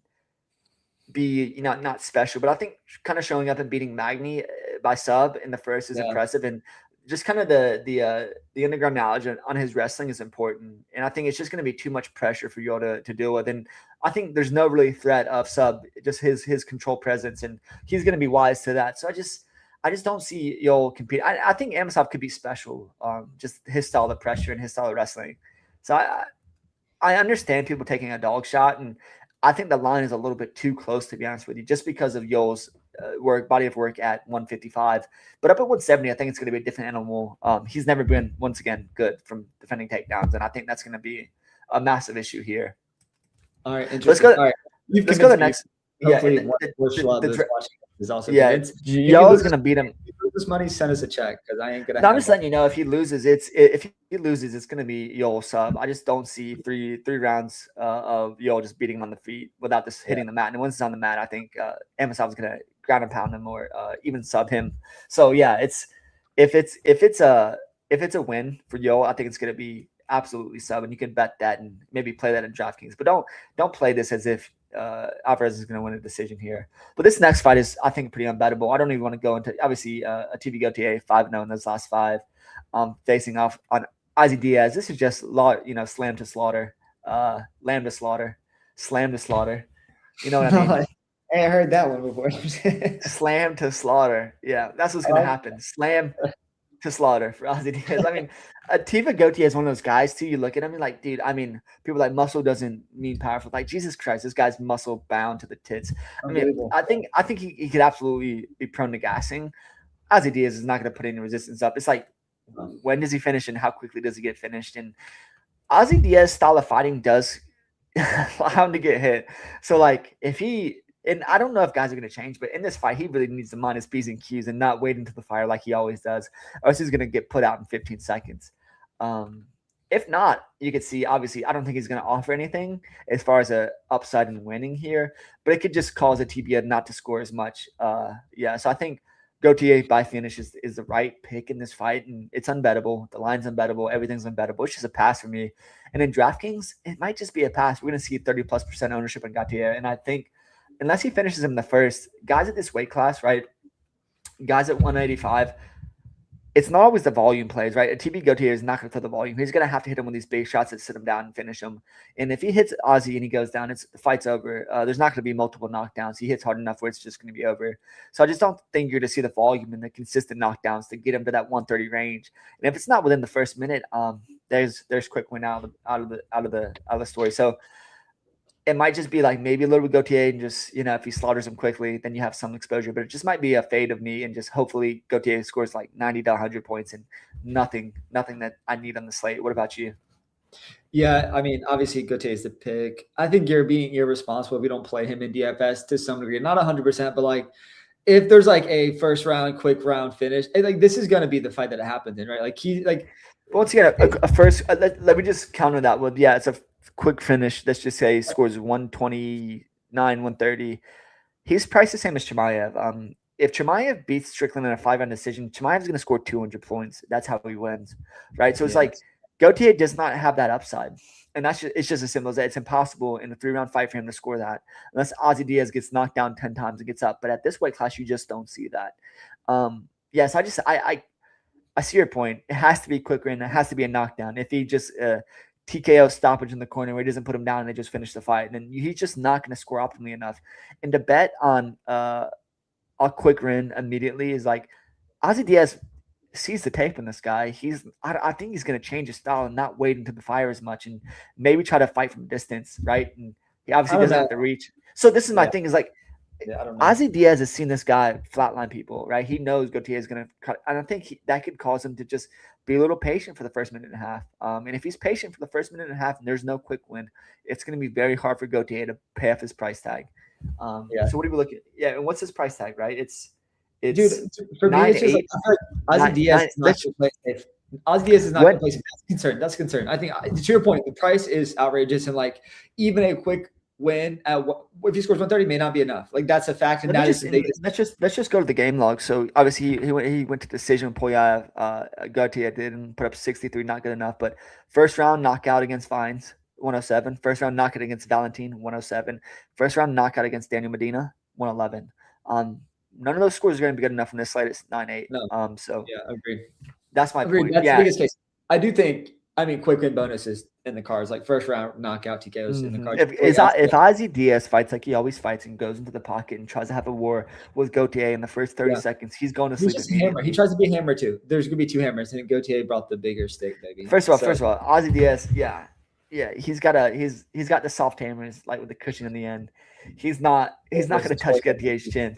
be not special, but I think kind of showing up and beating Magny by sub in the first is impressive, and just kind of the underground knowledge on his wrestling is important. And I think it's just going to be too much pressure for Yoel to deal with. And I think there's no really threat of sub, just his control presence, and he's going to be wise to that. So I just don't see Yoel compete. I think Amosov could be special, just his style of pressure and his style of wrestling. So I understand people taking a dog shot, and I think the line is a little bit too close, to be honest with you, just because of Yoel's body of work at 155. But up at 170, I think it's going to be a different animal. He's never been, once again, good from defending takedowns, and I think that's going to be a massive issue here. All right, interesting. Let's go to the next. Hopefully, Yoel's going to beat him. This money, send us a check, because I ain't going to. I'm just letting you know, if he loses, it's going to be Yoel sub. I just don't see three rounds of Yoel just beating him on the feet without this hitting the mat. And once it's on the mat, I think Amosov's going to ground and pound him or even sub him. So yeah, if it's a win for Yoel, I think it's going to be absolutely sub, and you can bet that and maybe play that in DraftKings. But don't play this as if Alvarez is going to win a decision here. But this next fight is, I think, pretty unbettable. I don't even want to go into, obviously, a TV Gautier 5-0 in those last 5, facing off on Izzy Diaz. This is just, slam to slaughter, lamb to slaughter, slam to slaughter. You know what I mean? Hey, I heard that one before. Slam to slaughter. Yeah, that's what's going to happen. Slam to slaughter for Ozzy Diaz. I mean, Tiva Gautier is one of those guys, too. You look at him and like, dude, I mean, people like muscle doesn't mean powerful. Like, Jesus Christ, this guy's muscle bound to the tits. I mean, I think he could absolutely be prone to gassing. Ozzy Diaz is not going to put any resistance up. It's like, when does he finish and how quickly does he get finished? And Ozzy Diaz style of fighting does allow him to get hit. So, like, if he – and I don't know if guys are going to change, but in this fight, he really needs to mind his P's and Q's and not wait until the fire like he always does, or else he's going to get put out in 15 seconds. If not, you could see, obviously, I don't think he's going to offer anything as far as a upside in winning here, but it could just cause a TBA not to score as much. So I think Gautier by finish is the right pick in this fight, and it's unbettable. The line's unbettable. Everything's unbettable. It's just a pass for me. And in DraftKings, it might just be a pass. We're going to see 30+% ownership in Gautier, and I think unless he finishes him in the first, guys at this weight class, right? Guys at 185, it's not always the volume plays, right? A TB Gautier is not going to throw the volume. He's going to have to hit him with these big shots that sit him down and finish him. And if he hits Ozzy and he goes down, the fight's over. There's not going to be multiple knockdowns. He hits hard enough where it's just going to be over. So I just don't think you're going to see the volume and the consistent knockdowns to get him to that 130 range. And if it's not within the first minute, there's quick win out of the story. So it might just be like maybe a little bit Gautier and just, if he slaughters him quickly, then you have some exposure. But it just might be a fade of me and just hopefully Gautier scores like 90 to 100 points and nothing that I need on the slate. What about you? Yeah, I mean, obviously Gautier is the pick. I think you're being irresponsible if you don't play him in DFS to some degree. Not 100%, but like if there's like a first round, quick round finish, like this is going to be the fight that it happens in, right? Like once again, a first, let me just counter that with, it's a quick finish. Let's just say he scores 129, 130. He's priced the same as Chimaev. If Chimaev beats Strickland in a 5-round decision, Chimaev's going to score 200 points. That's how he wins, right? So it's like Gautier does not have that upside, and it's just as simple as that. It's impossible in a 3-round fight for him to score that unless Ozzy Diaz gets knocked down 10 times and gets up. But at this weight class, you just don't see that. So I see your point. It has to be quicker and it has to be a knockdown. If he just TKO stoppage in the corner where he doesn't put him down and they just finish the fight, and then he's just not going to score optimally enough. And to bet on a quick win immediately is like Ozzy Diaz sees the tape in this guy. I think he's going to change his style and not wait until the fire as much and maybe try to fight from distance, right? And he obviously doesn't have to reach. So this is my thing is like, Ozzy Diaz has seen this guy flatline people, right? He knows Gautier is going to cut. And I think that could cause him to just be a little patient for the first minute and a half. And if he's patient for the first minute and a half and there's no quick win, it's going to be very hard for Gautier to pay off his price tag. So what do we look at? Yeah, and what's his price tag, right? It's dude, for me, it's just like Ozzy Diaz is not going to play safe. Ozzy Diaz is not going to play safe. That's a concern. I think, to your point, the price is outrageous, and like even a quick win if he scores 130 may not be enough. Like that's a fact, and let's just go to the game log. So obviously he went to decision. Poyaev, Gautier didn't put up 63, not good enough. But first round knockout against Fines, 107. First round knockout against Valentin, 107. First round knockout against Daniel Medina, 111. None of those scores are going to be good enough in this slate. It's 9-8. No. Agreed. That's my point. That's the biggest case. I do think. I mean, quick win bonuses in the cards, like first round knockout TKOs in the cards. If Ozzy Diaz fights like he always fights and goes into the pocket and tries to have a war with Gautier in the first 30 seconds, he's going to sleep. He tries to be a hammer too. There's going to be 2 hammers, and Gautier brought the bigger stick, baby. First of all, Ozzy Diaz, he's got the soft hammers like with the cushion in the end. He's not going to touch Gautier's chin.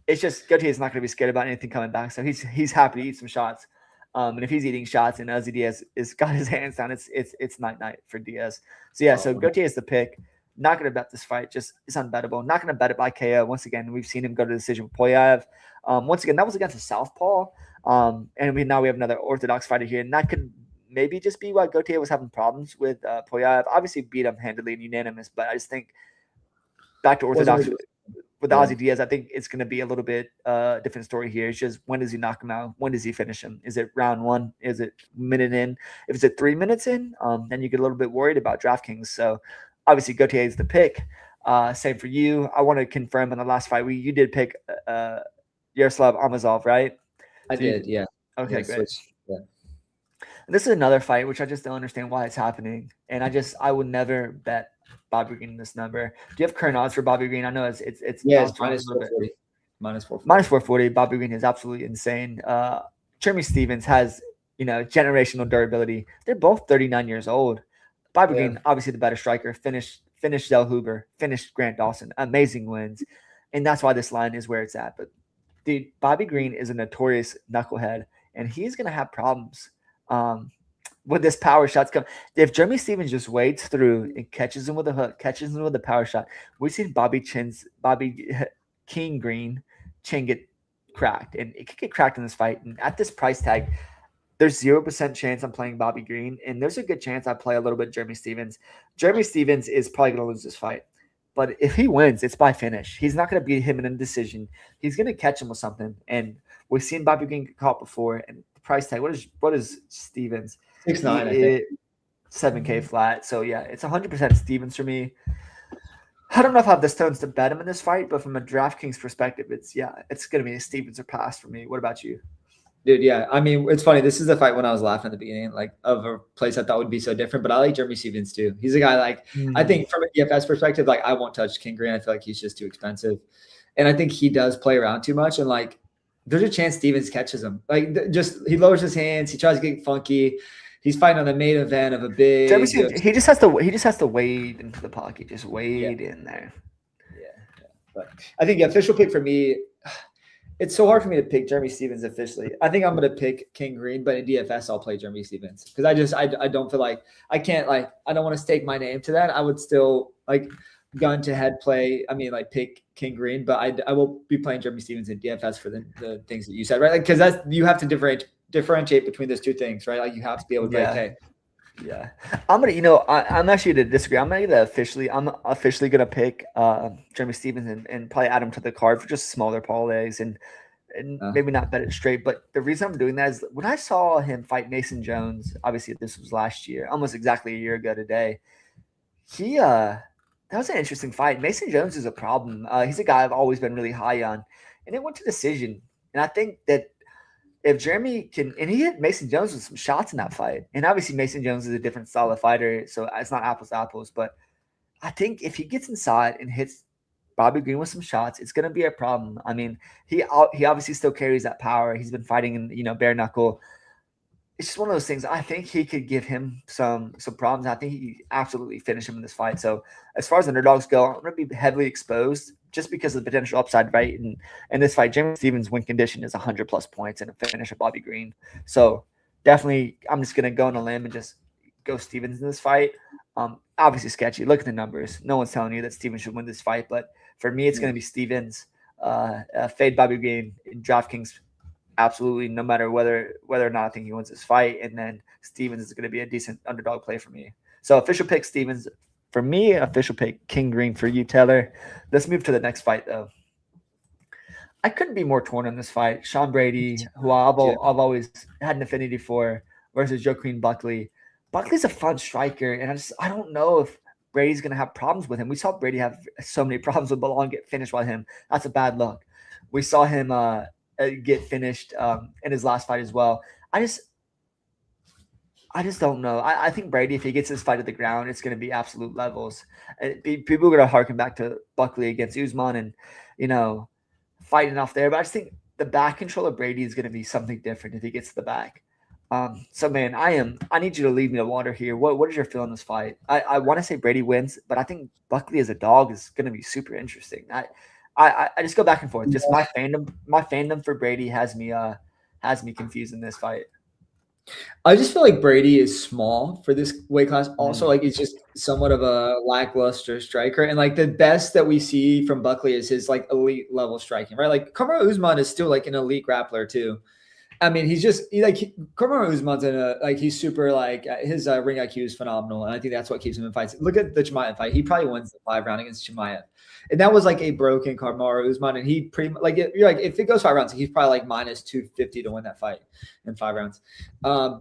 It's just Gautier's not going to be scared about anything coming back, so he's happy to eat some shots. And if he's eating shots and Ozzy Diaz is got his hands down, it's night for Diaz. So Gautier is the pick. Not going to bet this fight. Just it's unbettable. Not going to bet it by KO. Once again, we've seen him go to decision with Poyaev. Once again, that was against a southpaw. And now we have another orthodox fighter here, and that could maybe just be why Gautier was having problems with Poyaev. Obviously, beat him handily and unanimous, but I just think back to orthodox. With Ozzy Diaz, I think it's going to be a little bit different story here. It's just when does he knock him out? When does he finish him? Is it round 1? Is it minute in? If it's at 3 minutes in, then you get a little bit worried about DraftKings. So obviously Gautier is the pick. Same for you. I want to confirm on the last fight you did pick Yaroslav Amosov, right? I did, yeah. Okay, great. Switch. Yeah. This is another fight which I just don't understand why it's happening, and I would never bet Bobby Green this number. Do you have current odds for Bobby Green? I know it's minus 440. Minus 440. Bobby Green is absolutely insane. Jeremy Stephens has generational durability. They're both 39 years old. Bobby Green, obviously the better striker. Finished Zell Huber, finished Grant Dawson. Amazing wins, and that's why this line is where it's at. But dude, Bobby Green is a notorious knucklehead, and he's gonna have problems with this power shots come. If Jeremy Stephens just wades through and catches him with a hook, catches him with a power shot, we've seen Bobby King Green chin get cracked, and it could get cracked in this fight. And at this price tag, there's 0% chance I'm playing Bobby Green, and there's a good chance I play a little bit Jeremy Stephens. Jeremy Stephens is probably going to lose this fight, but if he wins, it's by finish. He's not going to beat him in a decision. He's going to catch him with something, and we've seen Bobby Green get caught before. And the price tag, what is Stephens? 6'9", I think. 7K flat. So yeah, it's 100% Stephens for me. I don't know if I have the stones to bet him in this fight, but from a DraftKings perspective, it's going to be a Stephens or pass for me. What about you? Dude, yeah. I mean, it's funny. This is the fight when I was laughing at the beginning, like of a place I thought would be so different. But I like Jeremy Stephens too. He's a guy I think from a DFS perspective, like I won't touch King Green. I feel like he's just too expensive, and I think he does play around too much. And like, there's a chance Stephens catches him. Like, just he lowers his hands. He tries to get funky. He's fighting on the main event of a big. He just has to wade into the pocket. Just wade in there. Yeah. But I think the official pick for me. It's so hard for me to pick Jeremy Stephens officially. I think I'm going to pick King Green, but in DFS, I'll play Jeremy Stephens because I don't feel like I can't I don't want to stake my name to that. I would still gun to head play. I mean, pick King Green, but I will be playing Jeremy Stephens in DFS for the things that you said, right? Because you have to differentiate between those two things, right? You have to be able to hey. Yeah, I'm gonna. I'm actually going to disagree. I'm officially gonna pick Jeremy Stephens and probably add him to the card for just smaller parlays and maybe not bet it straight. But the reason I'm doing that is when I saw him fight Mason Jones. Obviously, this was last year, almost exactly a year ago today. That was an interesting fight. Mason Jones is a problem. He's a guy I've always been really high on, and it went to decision. And I think that if Jeremy can, and he hit Mason Jones with some shots in that fight, and obviously Mason Jones is a different style of fighter, so it's not apples to apples, but I think if he gets inside and hits Bobby Green with some shots, it's going to be a problem. I mean, he obviously still carries that power. He's been fighting in, bare knuckle. It's just one of those things. I think he could give him some problems. I think he absolutely finish him in this fight. So as far as underdogs go, I'm going to be heavily exposed just because of the potential upside, right? And in this fight, Jeremy Stephens' win condition is 100+ points and a finish of Bobby Green. So definitely, I'm just going to go on a limb and just go Stephens in this fight. Obviously sketchy. Look at the numbers. No one's telling you that Stephens should win this fight, but for me, it's going to be Stephens. Fade Bobby Green in DraftKings. Absolutely, no matter whether or not I think he wins this fight, and then Stephens is going to be a decent underdog play for me. So official pick Stephens for me. Official pick King Green for you, Taylor. Let's move to the next fight, though. I couldn't be more torn on this fight. Sean Brady, who I've always had an affinity for, versus Joaquin Buckley. Buckley's a fun striker, and I don't know if Brady's going to have problems with him. We saw Brady have so many problems with Belong get finished by him. That's a bad look. We saw him get finished in his last fight as well. I just don't know. I think Brady, if he gets his fight at the ground, it's going to be absolute levels. People are going to harken back to Buckley against Usman and, fighting off there. But I just think the back control of Brady is going to be something different if he gets to the back. So, man, I need you to lead me to water here. What is your feel on this fight? I want to say Brady wins, but I think Buckley as a dog is going to be super interesting. I just go back and forth. Just my fandom for Brady has me confused in this fight. I just feel like Brady is small for this weight class. Also, he's just somewhat of a lackluster striker, and the best that we see from Buckley is his elite level striking, right? Kamaru Usman is still an elite grappler too. I mean, Kamaru Usman's he's super his ring IQ is phenomenal, and I think that's what keeps him in fights. Look at the Chimaev fight; he probably wins the 5 round against Chimaev, and that was a broken Kamaru Usman, and he pretty if it goes 5 rounds, he's probably minus 250 to win that fight in 5 rounds. I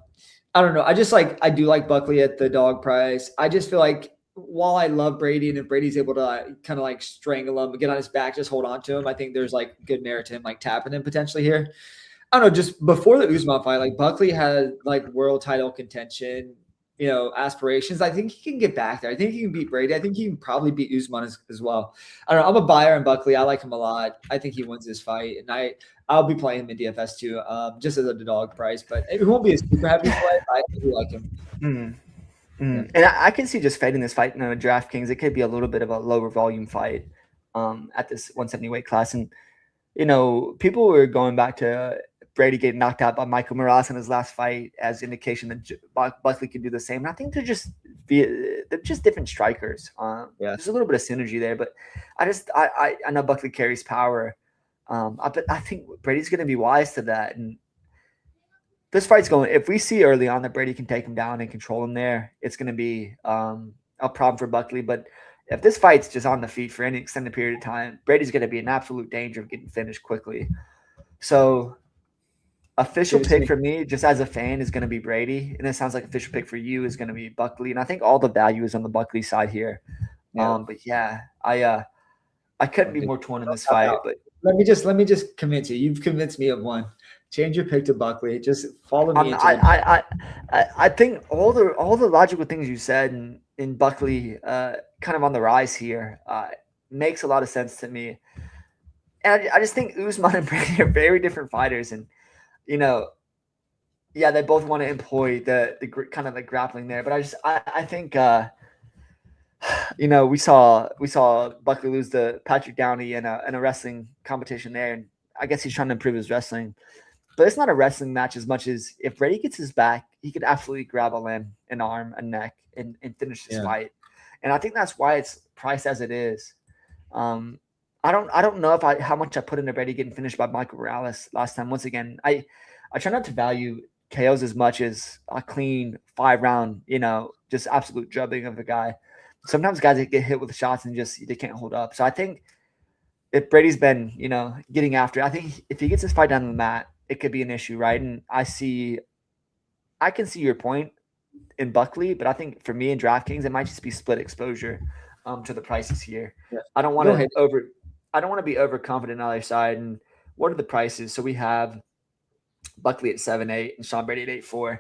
don't know. I just I do like Buckley at the dog price. I just feel like while I love Brady, and if Brady's able to kind of like strangle him, get on his back, just hold on to him, I think there's like good merit to him like tapping him potentially here. I don't know, just before the Usman fight, like Buckley had like world title contention, aspirations. I think he can get back there. I think he can beat Brady. I think he can probably beat Usman as well. I don't know. I'm a buyer in Buckley. I like him a lot. I think he wins this fight, and I'll be playing him in DFS too, just as a dog price. But it won't be a super heavy play. I do like him. Mm. Mm. And I can see just fading this fight in DraftKings. It could be a little bit of a lower volume fight at this 170 weight class. And, people were going back to Brady getting knocked out by Michael Morales in his last fight as indication that Buckley could do the same. And I think they're just different strikers. There's a little bit of synergy there, but I know Buckley carries power. I think Brady's going to be wise to that. And this fight's going, if we see early on that Brady can take him down and control him there, it's going to be a problem for Buckley. But if this fight's just on the feet for any extended period of time, Brady's going to be in absolute danger of getting finished quickly. So official pick for me, just as a fan, is going to be Brady. And it sounds like official pick for you is going to be Buckley. And I think all the value is on the Buckley side here. Yeah. But yeah, I couldn't be more torn in this fight. But let me just convince you. You've convinced me of one. Change your pick to Buckley. Just follow me. I think all the logical things you said in Buckley, kind of on the rise here, makes a lot of sense to me. And I just think Usman and Brady are very different fighters, and they both want to employ the kind of the grappling there. But I think we saw Buckley lose to Patrick Downey in a wrestling competition there, and I guess he's trying to improve his wrestling. But it's not a wrestling match as much as if Brady gets his back, he could absolutely grab a limb, an arm, a neck, and finish this fight. And I think that's why it's priced as it is. I don't know how much I put into Brady getting finished by Michael Morales last time. Once again, I try not to value KOs as much as a clean 5-round, just absolute drubbing of a guy. Sometimes guys that get hit with shots and just they can't hold up. So I think if Brady's been, getting after it, I think if he gets his fight down to the mat, it could be an issue, right? And I can see your point in Buckley, but I think for me in DraftKings, it might just be split exposure to the prices here. Yeah. I don't want to be overconfident on either side. And what are the prices? So we have Buckley at 7-8 and Sean Brady at 8-4.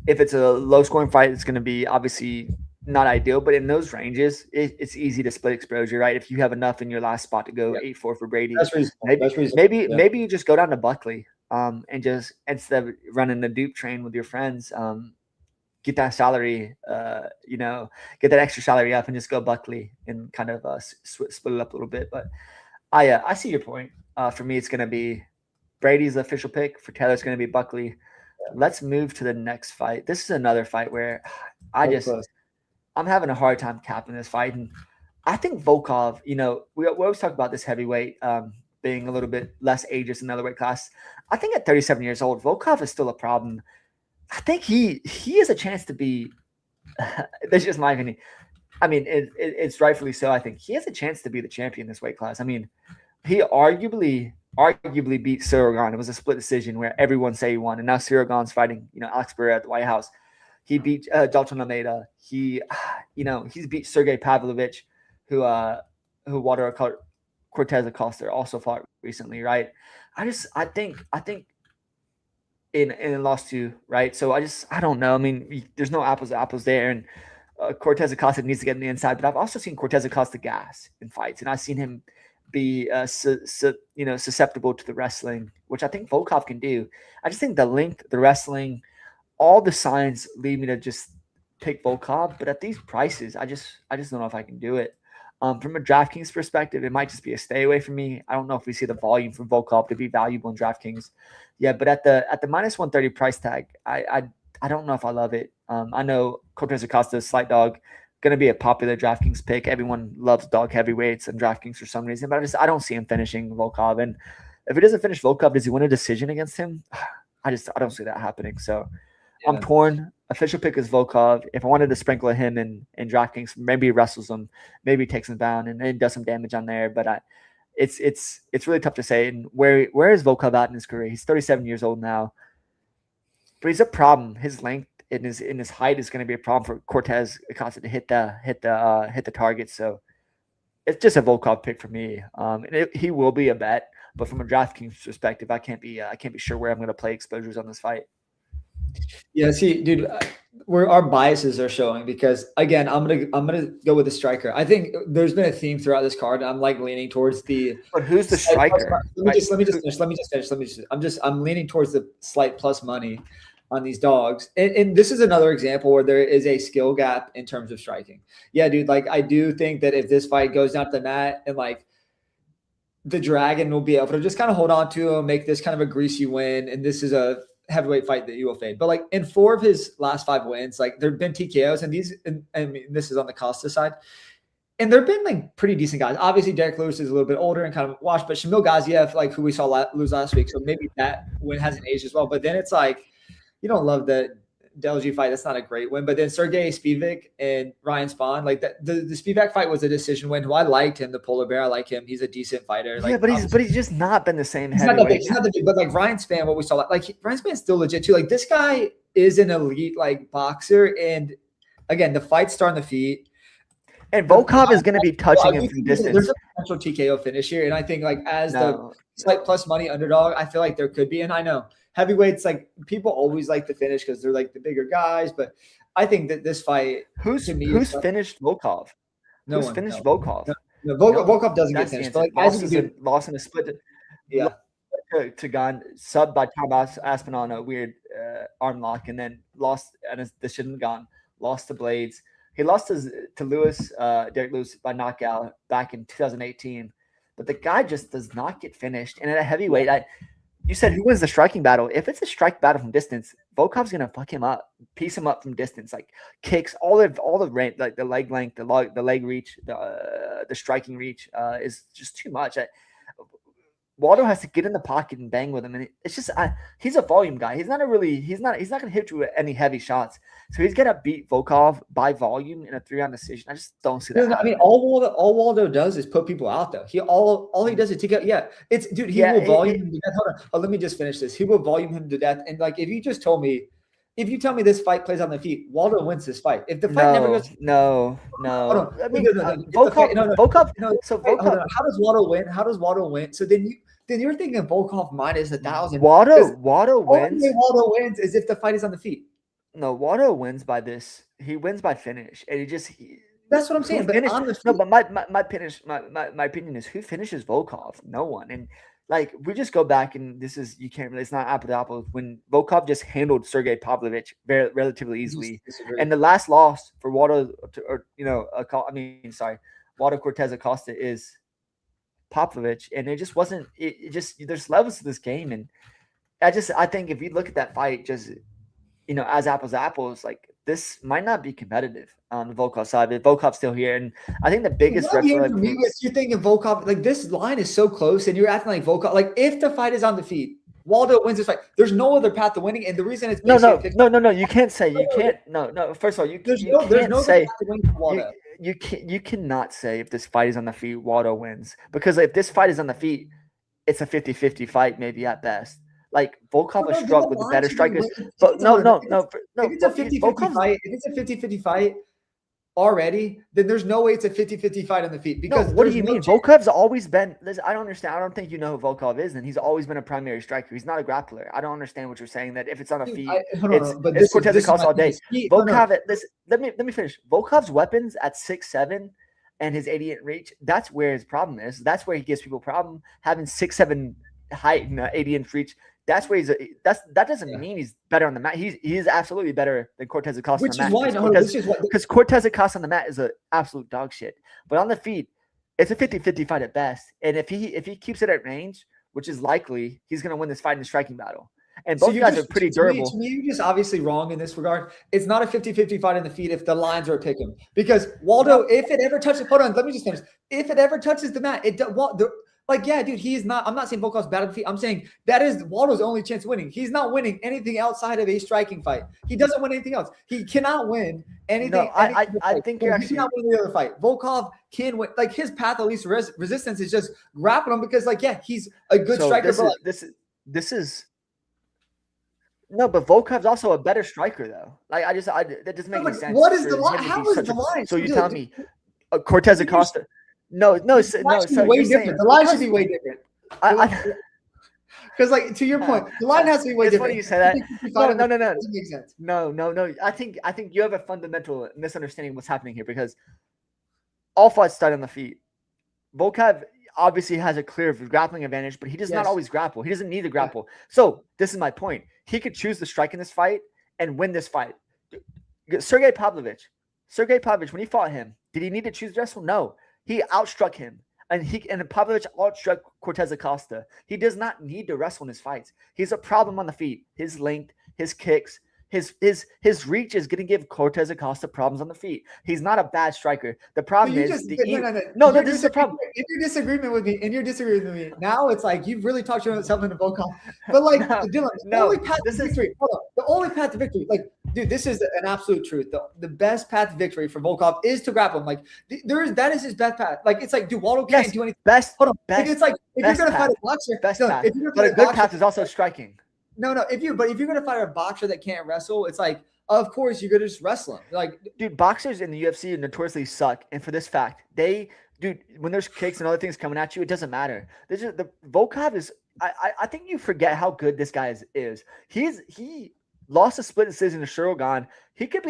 If it's a low scoring fight, it's going to be obviously not ideal, but in those ranges, it's easy to split exposure, right? If you have enough in your last spot to go 8-4 for Brady, maybe you just go down to Buckley, and just instead of running the dupe train with your friends, get that salary, get that extra salary up and just go Buckley and kind of split it up a little bit. But I see your point. For me, it's going to be Brady's the official pick. For Taylor, it's going to be Buckley. Yeah. Let's move to the next fight. This is another fight where I'm having a hard time capping this fight. And I think Volkov, we always talk about this heavyweight being a little bit less ageist in another weight class. I think at 37 years old, Volkov is still a problem. I think he has a chance to be – that's just my opinion. I mean, it's rightfully so. I think he has a chance to be the champion in this weight class. I mean, he arguably beat Ciryl. It was a split decision where everyone say he won. And now Ciryl fighting, Alex Pereira at the White House. He beat Dalton Almeida. He's beat Sergey Pavlovich, who Waldo Cortes-Acosta also fought recently, right? I think in lost to, right? So I don't know. I mean, there's no apples to apples there, and Cortes-Acosta needs to get in the inside. But I've also seen Cortes-Acosta gas in fights, and I've seen him be susceptible to the wrestling, which I think Volkov can do. I just think the length, the wrestling, all the signs lead me to just pick Volkov, but at these prices, I just don't know if I can do it. From a DraftKings perspective, it might just be a stay away from me. I don't know if we see the volume from Volkov to be valuable in DraftKings. Yeah, but at the minus 130 price tag, I don't know if I love it. I know Cortes-Acosta is slight dog, going to be a popular DraftKings pick. Everyone loves dog heavyweights and DraftKings for some reason, but I don't see him finishing Volkov. And if he doesn't finish Volkov, does he win a decision against him? I don't see that happening. So I'm torn. Official pick is Volkov. If I wanted to sprinkle him in DraftKings, maybe he wrestles him, maybe he takes him down and does some damage on there. But it's really tough to say. And where is Volkov at in his career? He's 37 years old now, but he's a problem. His length in his height is going to be a problem for Cortes-Acosta to hit the target. So it's just a Volkov pick for me. And he will be a bet, but from a DraftKings perspective, I can't be sure where I'm going to play exposures on this fight. Yeah, see, dude, where our biases are showing, because again, I'm gonna go with the striker. I think there's been a theme throughout this card. I'm like leaning towards the. But who's the striker? Let me just finish. I'm leaning towards the slight plus money on these dogs, and this is another example where there is a skill gap in terms of striking. Yeah, dude, like I do think that if this fight goes down to the mat and like the Dragon will be able to just kind of hold on to him, make this kind of a greasy win, and this is a heavyweight fight that you will fade. But like in 4 of his last 5 wins, like there've been TKOs, and I mean, this is on the Costa side. And there've been like pretty decent guys. Obviously, Derek Lewis is a little bit older and kind of washed, but Shamil Gaziev, like who we saw lose last week, so maybe that win hasn't aged as well. But then it's like, you don't love the Delgy fight. That's not a great win. But then Sergey Spivak and Ryan Spahn, like that, the Spivak fight was a decision win. Who I liked him, the polar bear. I like him. He's a decent fighter. Like, yeah, but he's just not been the same heavyweight. He's not the big, but like Ryan Spann, what we saw, like Ryan Spann's still legit too. Like this guy is an elite like boxer, and again, the fights start on the feet. And Volkov is going to be touching him from distance. There's a potential TKO finish here, and I think like as the slight plus money underdog, I feel like there could be. And I know heavyweights, like people always like to finish because they're like the bigger guys, but I think that this fight, who's finished Volkov? No who's one finished Volkov? No, Volkov doesn't get finished. But like, lost in a split. Yeah. To Gon, subbed by Tom Aspinall on a weird arm lock, and then lost and this shouldn't have gone. Lost to Blades. He lost to Lewis, Derek Lewis by knockout back in 2018. But the guy just does not get finished. And at a heavyweight, you said who wins the striking battle? If it's a strike battle from distance, Volkov's gonna fuck him up, piece him up from distance, like kicks, all the range, like the leg length, the leg reach, the striking reach is just too much. Waldo has to get in the pocket and bang with him, and it's just he's a volume guy. He's not gonna hit you with any heavy shots. So he's gonna beat Volkov by volume in a 3-round decision. I just don't see that. I mean, all Waldo does is put people out though. All he does is take out. Yeah, it's dude. He will volume him to death. Hold on. Oh, let me just finish this. He will volume him to death. And like, if you tell me this fight plays on the feet, Waldo wins this fight. If the fight never goes, no. I mean, Volkov. How does Waldo win? So then you're thinking Volkov minus 1,000. Waldo wins. Only Waldo wins is if the fight is on the feet. No, Waldo wins by this. He wins by finish, and that's what I'm saying. But on the feet, my opinion is who finishes Volkov? No one. And like we just go back, and it's not apple to apple. When Volkov just handled Sergey Pavlovich relatively easily, and the last loss for Waldo, Waldo Cortes-Acosta is Pavlovich, and it just wasn't. It just there's levels to this game, and I think if you look at that fight, just as apples to apples, like this might not be competitive on the Volkov side, but Volkov's still here, and I think the biggest you're thinking Volkov, like this line is so close, and you're acting like Volkov. Like if the fight is on the feet, Waldo wins this fight. There's no other path to winning, and the reason it's no. You can't say you can't. No. First of all, you cannot say if this fight is on the feet, Waldo wins, because if this fight is on the feet, it's a 50-50 fight, maybe at best. Like Volkov has struck with the better strikers, but no. If it's a 50-50 fight, already, then there's no way it's a 50-50 fight on the feet. Because what do you mean? Volkov's always been. I don't understand. I don't think you know who Volkov is, and he's always been a primary striker. He's not a grappler. I don't understand what you're saying. That if it's on the feet, it's Cortes-Acosta all day. Volkov. Let me finish. Volkov's weapons at 6'7" and his 88 reach. That's where his problem is. That's where he gives people problem having 6'7" height and 80-inch reach. That's where that doesn't mean he's better on the mat. He is absolutely better than Cortes-Acosta on the mat. Because Cortes-Acosta on the mat is an absolute dog shit. But on the feet, it's a 50-50 fight at best. And if he keeps it at range, which is likely, he's going to win this fight in the striking battle. And both guys are pretty durable. To me, you're just obviously wrong in this regard. It's not a 50-50 fight in the feet if the lines are a pick 'em. Because Waldo, if it ever touches, hold on, let me just finish. If it ever touches the mat, like, yeah, dude, he is not. I'm not saying Volkov's bad at the feet. I'm saying that is Waldo's only chance of winning. He's not winning anything outside of a striking fight. He doesn't win anything else. He cannot win anything. No, I think you're actually. He cannot win the other fight. Volkov can win. Like, his path of least resistance is just grappling him because, like, yeah, he's a good striker. This is No, but Volkov's also a better striker, though. Like that doesn't make any sense. What is the for line? him to How be is such the a- line? So you're Dude, telling me Cortes-Acosta? No. the line should be So way you're saying different. The line should because be way different. I Because, like, to your point, the line has to be way it's different. funny you say that. No. Doesn't make sense. No. I think you have a fundamental misunderstanding of what's happening here because all fights start on the feet. Volkov obviously has a clear grappling advantage, but he does not always grapple. He doesn't need to grapple. So this is my point. He could choose to strike in this fight and win this fight. Sergey Pavlovich, when he fought him, did he need to choose to wrestle? No. He outstruck him. And Pavlovich outstruck Cortes-Acosta. He does not need to wrestle in his fights. He's a problem on the feet. His length, his kicks, his reach is going to give Cortes-Acosta problems on the feet. He's not a bad striker. The problem is this is the problem. In your disagreement with me, now it's like you've really talked yourself into Volkov. But like, Dylan, the only path to victory, like, dude, this is an absolute truth. The best path to victory for Volkov is to grapple him. Like, that is his best path. Like, it's like, dude, Waldo can't do anything. It's like if you're gonna fight a boxer, but a good path is also striking. No. If you're gonna fight a boxer that can't wrestle, it's like, of course you're gonna just wrestle him. Like, dude, boxers in the UFC notoriously suck, and for this fact, when there's kicks and other things coming at you, it doesn't matter. The Volkov is. I think you forget how good this guy is. He lost a split decision to Shogun. He could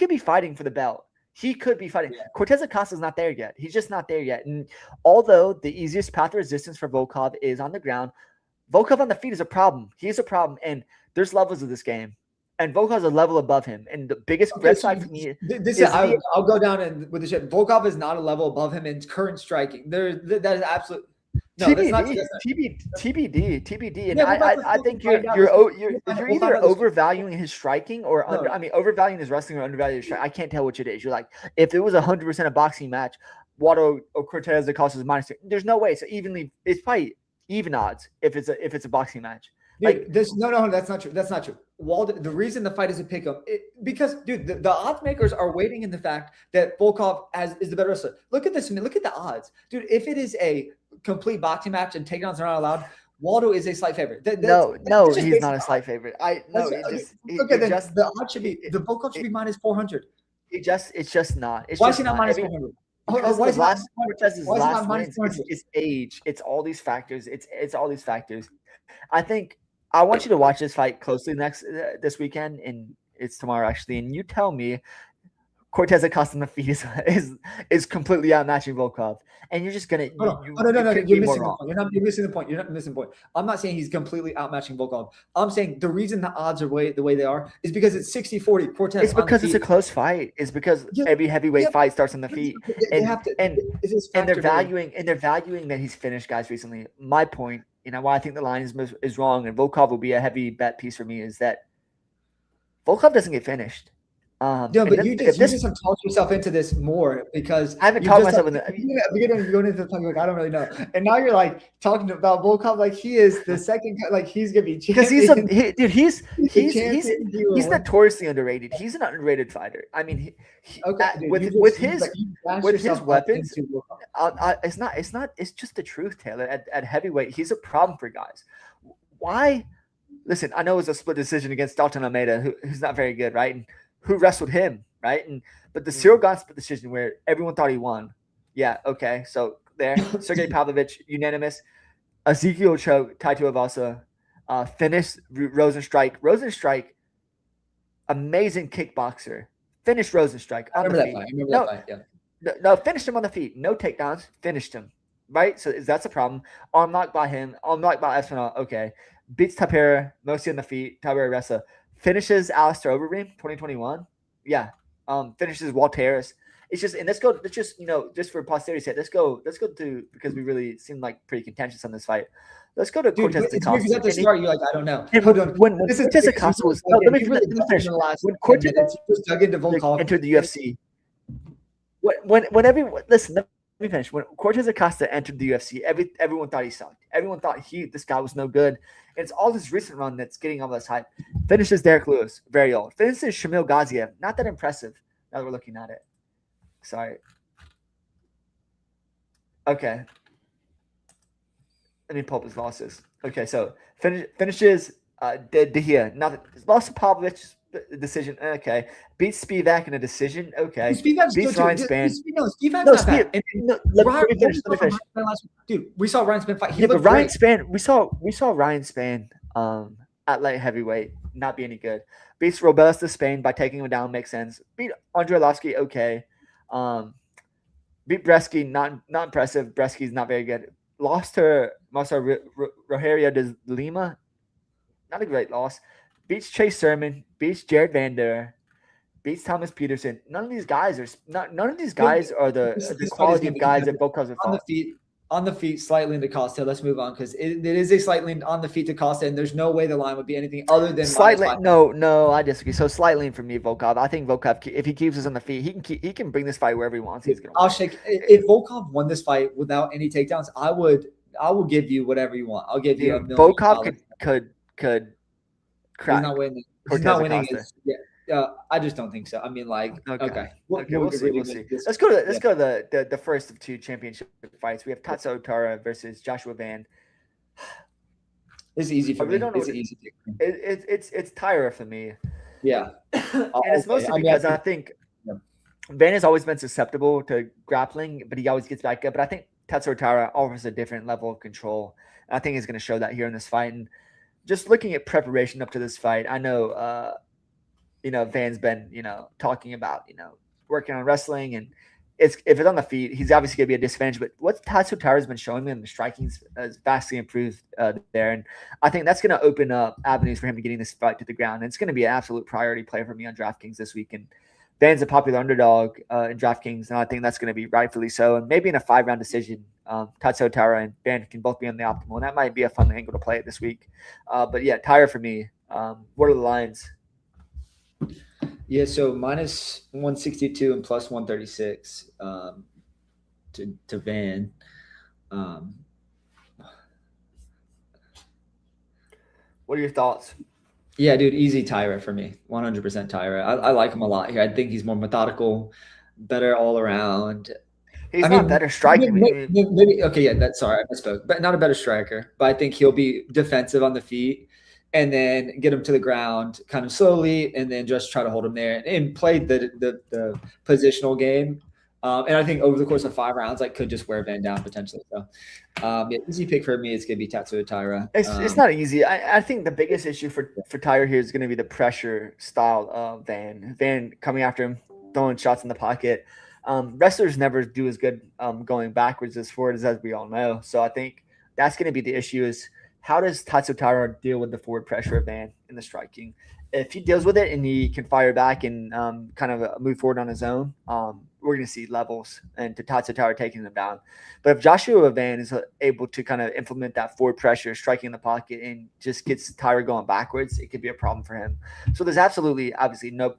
be fighting for the belt. He could be fighting. Yeah. Cortes-Acosta is not there yet. He's just not there yet. And although the easiest path of resistance for Volkov is on the ground, Volkov on the feet is a problem. He's a problem, and there's levels of this game, and Volkov is a level above him. And the biggest red flag for me I'll go down with the shit. Volkov is not a level above him in current striking. That is absolute. No, TBD. And I think you're either overvaluing his striking or overvaluing his wrestling or undervaluing his striking. I can't tell which it is. You're like, if it was 100% a boxing match, Waldo or Cortes-Acosta is -2. There's no way. So it's probably even odds if it's a boxing match. Dude, that's not true. That's not true. Waldo, the reason the fight is a pick'em because, dude, the odds makers are waiting in the fact that Volkov is the better wrestler. Look at this. Look at the odds, dude. If it is a complete boxing match and takedowns are not allowed, Waldo is a slight favorite. No, he's not a slight favorite. The odds should be the Volkov should be -400. It's just not. Why is he not -400? It's age. It's all these factors. It's all these factors. I think I want you to watch this fight closely this weekend, and it's tomorrow actually. And you tell me, Cortes-Acosta on the feet is completely outmatching Volkov, and you're just gonna. No. You're missing the point. You're missing the point. You're not missing the point. I'm not saying he's completely outmatching Volkov. I'm saying the reason the odds are the way they are is because it's 60-40. Cortes. It's because it's a close fight. It's because every heavyweight fight starts on the feet, and they're valuing that he's finished guys recently. My point, why I think the line is wrong, and Volkov will be a heavy bet piece for me is that Volkov doesn't get finished. But you just have talked yourself into this more because I haven't talked myself into going into the talking like I don't really know, and now you're like talking about Volkov like he is the second, like he's gonna be because he's notoriously underrated. He's an underrated fighter. I mean, with his weapons, it's just the truth, Taylor. At heavyweight, he's a problem for guys. Why? Listen, I know it was a split decision against Dalton Almeida, who's not very good, right? And who wrestled him, right? But the Cyril Gane split decision where everyone thought he won. Yeah, okay. So there, Sergey Pavlovich, unanimous. Ezekiel choke, Taito Avasa, finished Rosenstrike. Rosenstrike, amazing kickboxer. Finished Rosenstrike on the feet. No, finished him on the feet. No takedowns. Finished him, right? So that's a problem. Arm lock by him. Arm lock by Espinal. Okay. Beats Taira, mostly on the feet. Taira Ressa. Finishes Alistair Overeem, 2021. Yeah. Finishes Walteris. It's just, and let's just for posterity's sake, let's go to, because we really seem like pretty contentious on this fight. Let's go to Cortes-Acosta. You have to start. You're like, I don't know. When Cortes-Acosta was, let me finish. When Cortes just dug into Volkov, entered the UFC. Let me finish. When Cortes-Acosta entered the UFC, everyone thought he sucked. Everyone thought this guy was no good. And it's all this recent run that's getting all this hype. Finishes Derek Lewis, very old. Finishes Shamil Gaziev, not that impressive. Now that we're looking at it. Sorry. Okay. Let me pull up his losses. Okay, so finishes Dahia, not lost to Pavlovich decision. Okay, beats Spivak in a decision. Okay, Spivak's beats good Ryan too. Spann. No, Spivak's No, not bad. And let me finish. Dude, we saw Ryan Spann fight. Yeah, but Ryan Spann, we saw Ryan Spann at light heavyweight not be any good. Beats Robellas to Spain by taking him down, makes sense. Beat Andre Arlovsky, okay. Beat Bresky, not impressive. Bresky's not very good. Lost to Marcel Rogerio de Lima, not a great loss. Beats Chase Sermon, beats Jared Vander, beats Thomas Peterson. None of these guys are the quality of guys that Volkov have fought. On the feet, slightly into Costa. Let's move on because it is a slightly on the feet to Costa, and there's no way the line would be anything other than slightly. No, I disagree. So slightly for me, Volkov. I think Volkov, if he keeps us on the feet, he can bring this fight wherever he wants. I'll shake. If Volkov won this fight without any takedowns, I will give you whatever you want. I'll give you $1 million. Volkov could crack. He's not winning. He's not winning. I just don't think so. I mean, okay. We'll see. Let's go to the first of two championship fights. We have Tatsuro Taira versus Joshua Van. It's easy for me. It's easy. It's Taira for me. Yeah, and it's mostly because I think Van has always been susceptible to grappling, but he always gets back up. But I think Tatsuro Taira offers a different level of control. And I think he's going to show that here in this fight. And just looking at preparation up to this fight, I know. Van's been, talking about, working on wrestling, and if it's on the feet, he's obviously going to be a disadvantage. But what Tatsuro Taira's been showing me in the striking is vastly improved there. And I think that's going to open up avenues for him to getting this fight to the ground. And it's going to be an absolute priority play for me on DraftKings this week. And Van's a popular underdog in DraftKings, and I think that's going to be rightfully so. And maybe in a 5-round decision, Tatsuro Taira and Van can both be on the optimal. And that might be a fun angle to play it this week. But yeah, Taira for me. What are the lines? Yeah, so minus 162 and plus 136 to Van. What are your thoughts? Yeah, dude, easy Taira for me. 100% Taira. I like him a lot here. I think he's more methodical, better all around. He's not better striking. Maybe okay, yeah, sorry, I misspoke. But not a better striker. But I think he'll be defensive on the feet. And then get him to the ground kind of slowly, and then just try to hold him there and play the positional game. And I think over the course of 5 rounds, could just wear Van down potentially. So, easy pick for me. It's going to be Tatsuro Taira. It's not easy. I think the biggest issue for Taira here is going to be the pressure style of Van. Van coming after him, throwing shots in the pocket. Wrestlers never do as good going backwards as forward as we all know. So I think that's going to be the issue is – how does Tatsuro Taira deal with the forward pressure of Van in the striking? If he deals with it and he can fire back and kind of move forward on his own, we're going to see levels and to Tatsuro Taira taking them down. But if Joshua Van is able to kind of implement that forward pressure, striking in the pocket, and just gets Taira going backwards, it could be a problem for him. So there's obviously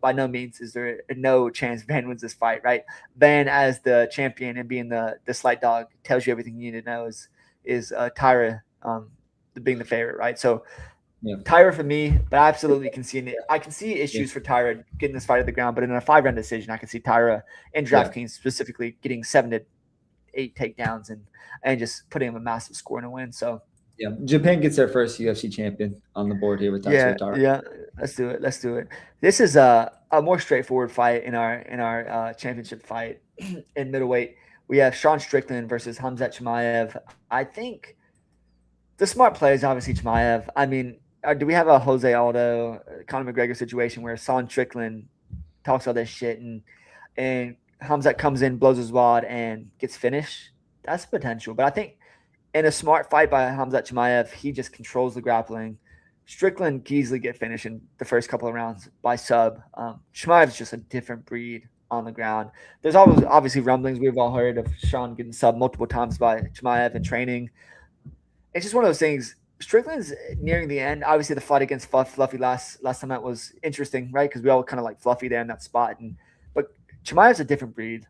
by no means is there no chance Van wins this fight, right? Van as the champion and being the slight dog tells you everything you need to know is Taira being the favorite, right? So Taira for me, but I absolutely can see issues for Taira getting this fight to the ground, but in a 5-round decision, I can see Taira and DraftKings specifically getting 7 to 8 takedowns and just putting him a massive score in a win. So yeah, Japan gets their first UFC champion on the board here with Tatsuro Taira. Yeah, let's do it. This is a more straightforward fight in our championship fight in middleweight. We have Sean Strickland versus Khamzat Chimaev. I think the smart play is obviously Chimaev. I mean, do we have a Jose Aldo, Conor McGregor situation where Sean Strickland talks all this shit and Khamzat comes in, blows his wad, and gets finished? That's potential. But I think in a smart fight by Khamzat Chimaev, he just controls the grappling. Strickland can easily get finished in the first couple of rounds by sub. Chimaev is just a different breed on the ground. There's always obviously rumblings. We've all heard of Sean getting sub multiple times by Chimaev in training. It's just one of those things. Strickland's nearing the end. Obviously, the fight against Fluffy last time out was interesting, right? Because we all kind of like Fluffy there in that spot. But Chimaev's a different breed.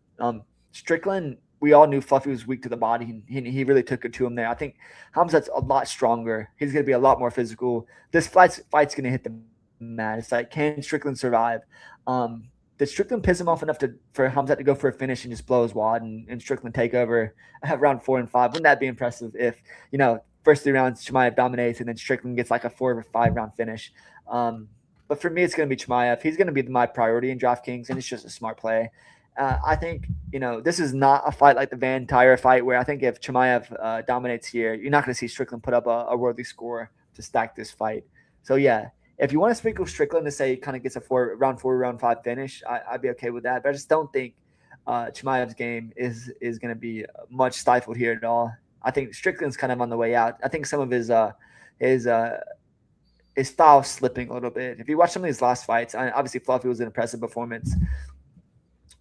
Strickland, we all knew Fluffy was weak to the body, and he really took it to him there. I think Khamzat's a lot stronger. He's going to be a lot more physical. This fight's going to hit the mat. It's like, can Strickland survive? Did Strickland piss him off enough for Khamzat to go for a finish and just blow his wad and Strickland take over at round 4 and 5? Wouldn't that be impressive if, first 3 rounds, Chimaev dominates, and then Strickland gets like a 4 or 5 round finish. But for me, it's going to be Chimaev. He's going to be my priority in DraftKings, and it's just a smart play. I think, this is not a fight like the Van Taira fight where I think if Chimaev dominates here, you're not going to see Strickland put up a worthy score to stack this fight. So, yeah, if you want to sprinkle Strickland to say he kind of gets a round 4, round 5 finish, I'd be okay with that. But I just don't think Chimaev's game is going to be much stifled here at all. I think Strickland's kind of on the way out. I think some of his style slipping a little bit. If you watch some of his last fights, obviously Fluffy was an impressive performance,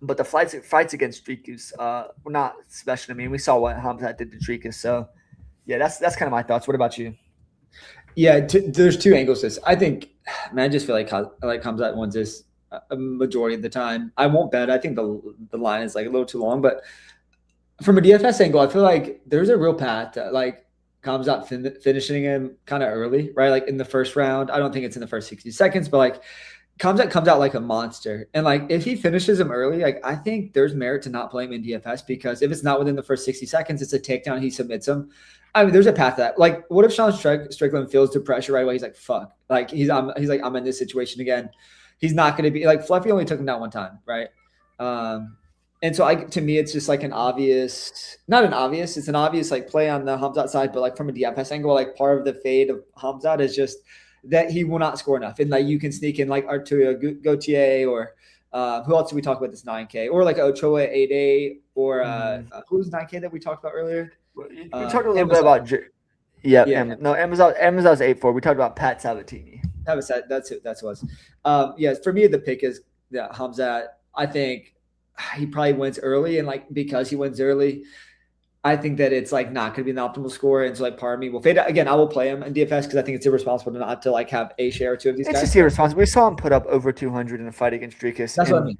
but the fights against Dricus were not special to me. We saw what Khamzat did to Dricus. So, yeah, that's kind of my thoughts. What about you? Yeah, there's 2 angles to this. I think, man, I just feel like Khamzat wins this a majority of the time. I won't bet. I think the line is like a little too long, but from a DFS angle, I feel like there's a real path to like Khamzat finishing him kind of early, right? Like in the first round. I don't think it's in the first 60 seconds, but like Khamzat comes out like a monster. And like if he finishes him early, like I think there's merit to not play him in DFS because if it's not within the first 60 seconds, it's a takedown, he submits him. I mean, there's a path to that. Like, what if Sean Strickland feels the pressure right away? He's like, fuck. Like he's like, I'm in this situation again. He's not going to be like Fluffy only took him down one time, right? And so to me, it's just like it's an obvious like play on the Khamzat side, but like from a DFS angle, like part of the fade of Khamzat is just that he will not score enough. And like you can sneak in like Arturo Gautier or who else did we talk about this 9K or like Ochoa 8A or who's 9K that we talked about earlier? We talked a little bit about Amazon's 8-4. We talked about Pat Sabatini. That's it. That's what it was. Yeah, for me the pick is Khamzat. I think he probably wins early, and like because he wins early, I think that it's like not going to be an optimal score, and so like part of me will fade. Again, I will play him in DFS because I think it's irresponsible not to like have a share or 2 of these guys. It's just irresponsible. We saw him put up over 200 in a fight against Dricus. That's what I mean.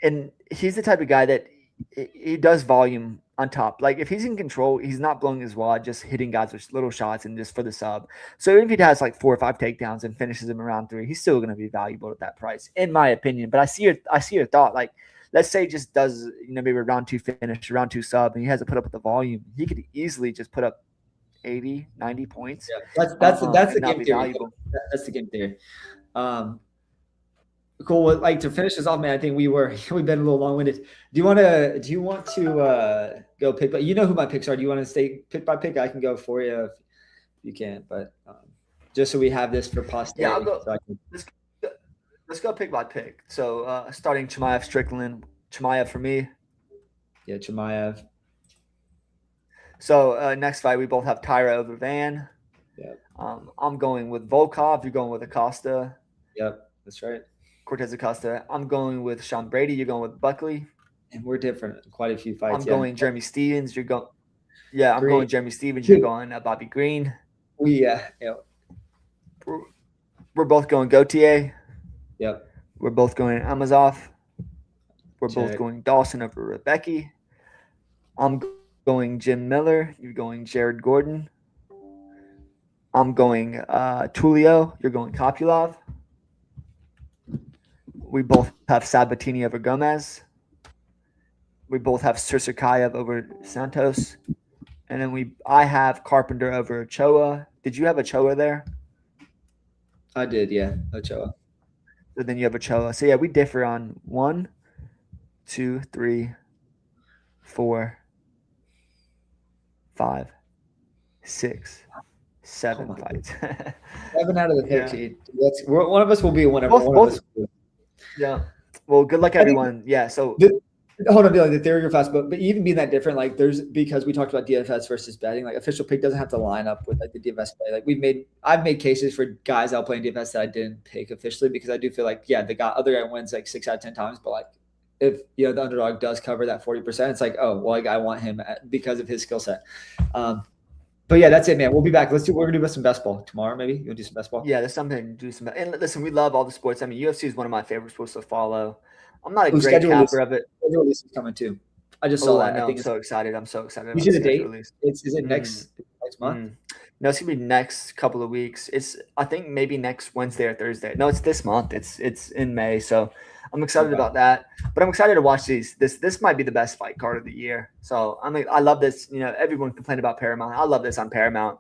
And he's the type of guy that he does volume on top. Like if he's in control, he's not blowing his wad, just hitting guys with little shots and just for the sub. So even if he has like 4 or 5 takedowns and finishes him around 3, he's still going to be valuable at that price, in my opinion. But I see your thought. Like let's say he just does maybe a round 2 finish, round 2 sub, and he has to put up with the volume. He could easily just put up 80, 90 points. Yeah, that's the game theory. That's the game theory. Cool. Well, like to finish this off, man, I think we've been a little long-winded. Do you want to go pick? But you know who my picks are. Do you want to stay pick by pick? I can go for you if you can't, but just so we have this for posterity. Yeah, I'll go. Let's go pick by pick. So starting Chimaev, Strickland, Chimaev for me. Yeah, Chimaev. So next fight, we both have Taira over Van. Yep. I'm going with Volkov. You're going with Acosta. Yep, that's right. Cortes-Acosta. I'm going with Sean Brady. You're going with Buckley. And we're different. Quite a few fights. I'm going Jeremy Stevens. You're going. Yeah, I'm going Jeremy Stevens. You're going Bobby Green. Yeah. We're both going Gautier. Yep. We're both going Amazov. We're both going Dawson over Rebecki. I'm going Jim Miller. You're going Jared Gordon. I'm going Tulio. You're going Kopylov. We both have Sabatini over Gomez. We both have Sirsaikayev over Santos. And then I have Carpenter over Ochoa. Did you have Ochoa there? I did, yeah. Ochoa. So then you have Ochoa. So yeah, we differ on 1, 2, 3, 4, 5, 6, 7 fights. 7 out of the 13. Yeah. One of us will be whenever one of us will be. Yeah. Well, good luck, everyone. Yeah. So hold on, the theory are fast, but even being that different, like because we talked about DFS versus betting, like official pick doesn't have to line up with like the DFS play. Like I've made cases for guys out playing DFS that I didn't pick officially because I do feel like the other guy wins like 6 out of 10 times, but like if the underdog does cover that 40%, it's like, oh well, like I want him because of his skill set. But yeah, that's it, man. We'll be back. We're gonna do some best ball tomorrow. Maybe you'll do some best ball. Yeah, there's something to do some. And listen, we love all the sports. I mean, UFC is one of my favorite sports to follow. I'm not a great capper of it. Schedule release is coming too. I just saw that. I think I'm so excited. I'm so excited. You see the date? Is it next month? No, it's gonna be next couple of weeks. I think maybe next Wednesday or Thursday. No, it's this month. It's in May. So I'm excited about that. But I'm excited to watch these. This might be the best fight card of the year. So I love this. Everyone complained about Paramount. I love this on Paramount.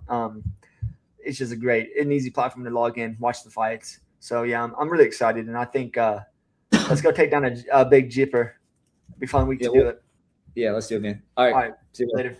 It's just an easy platform to log in, watch the fights. So yeah, I'm really excited, and I think let's go take down a big jipper. It'll be a fun week to do it. Yeah, let's do it, man. All right. See you later.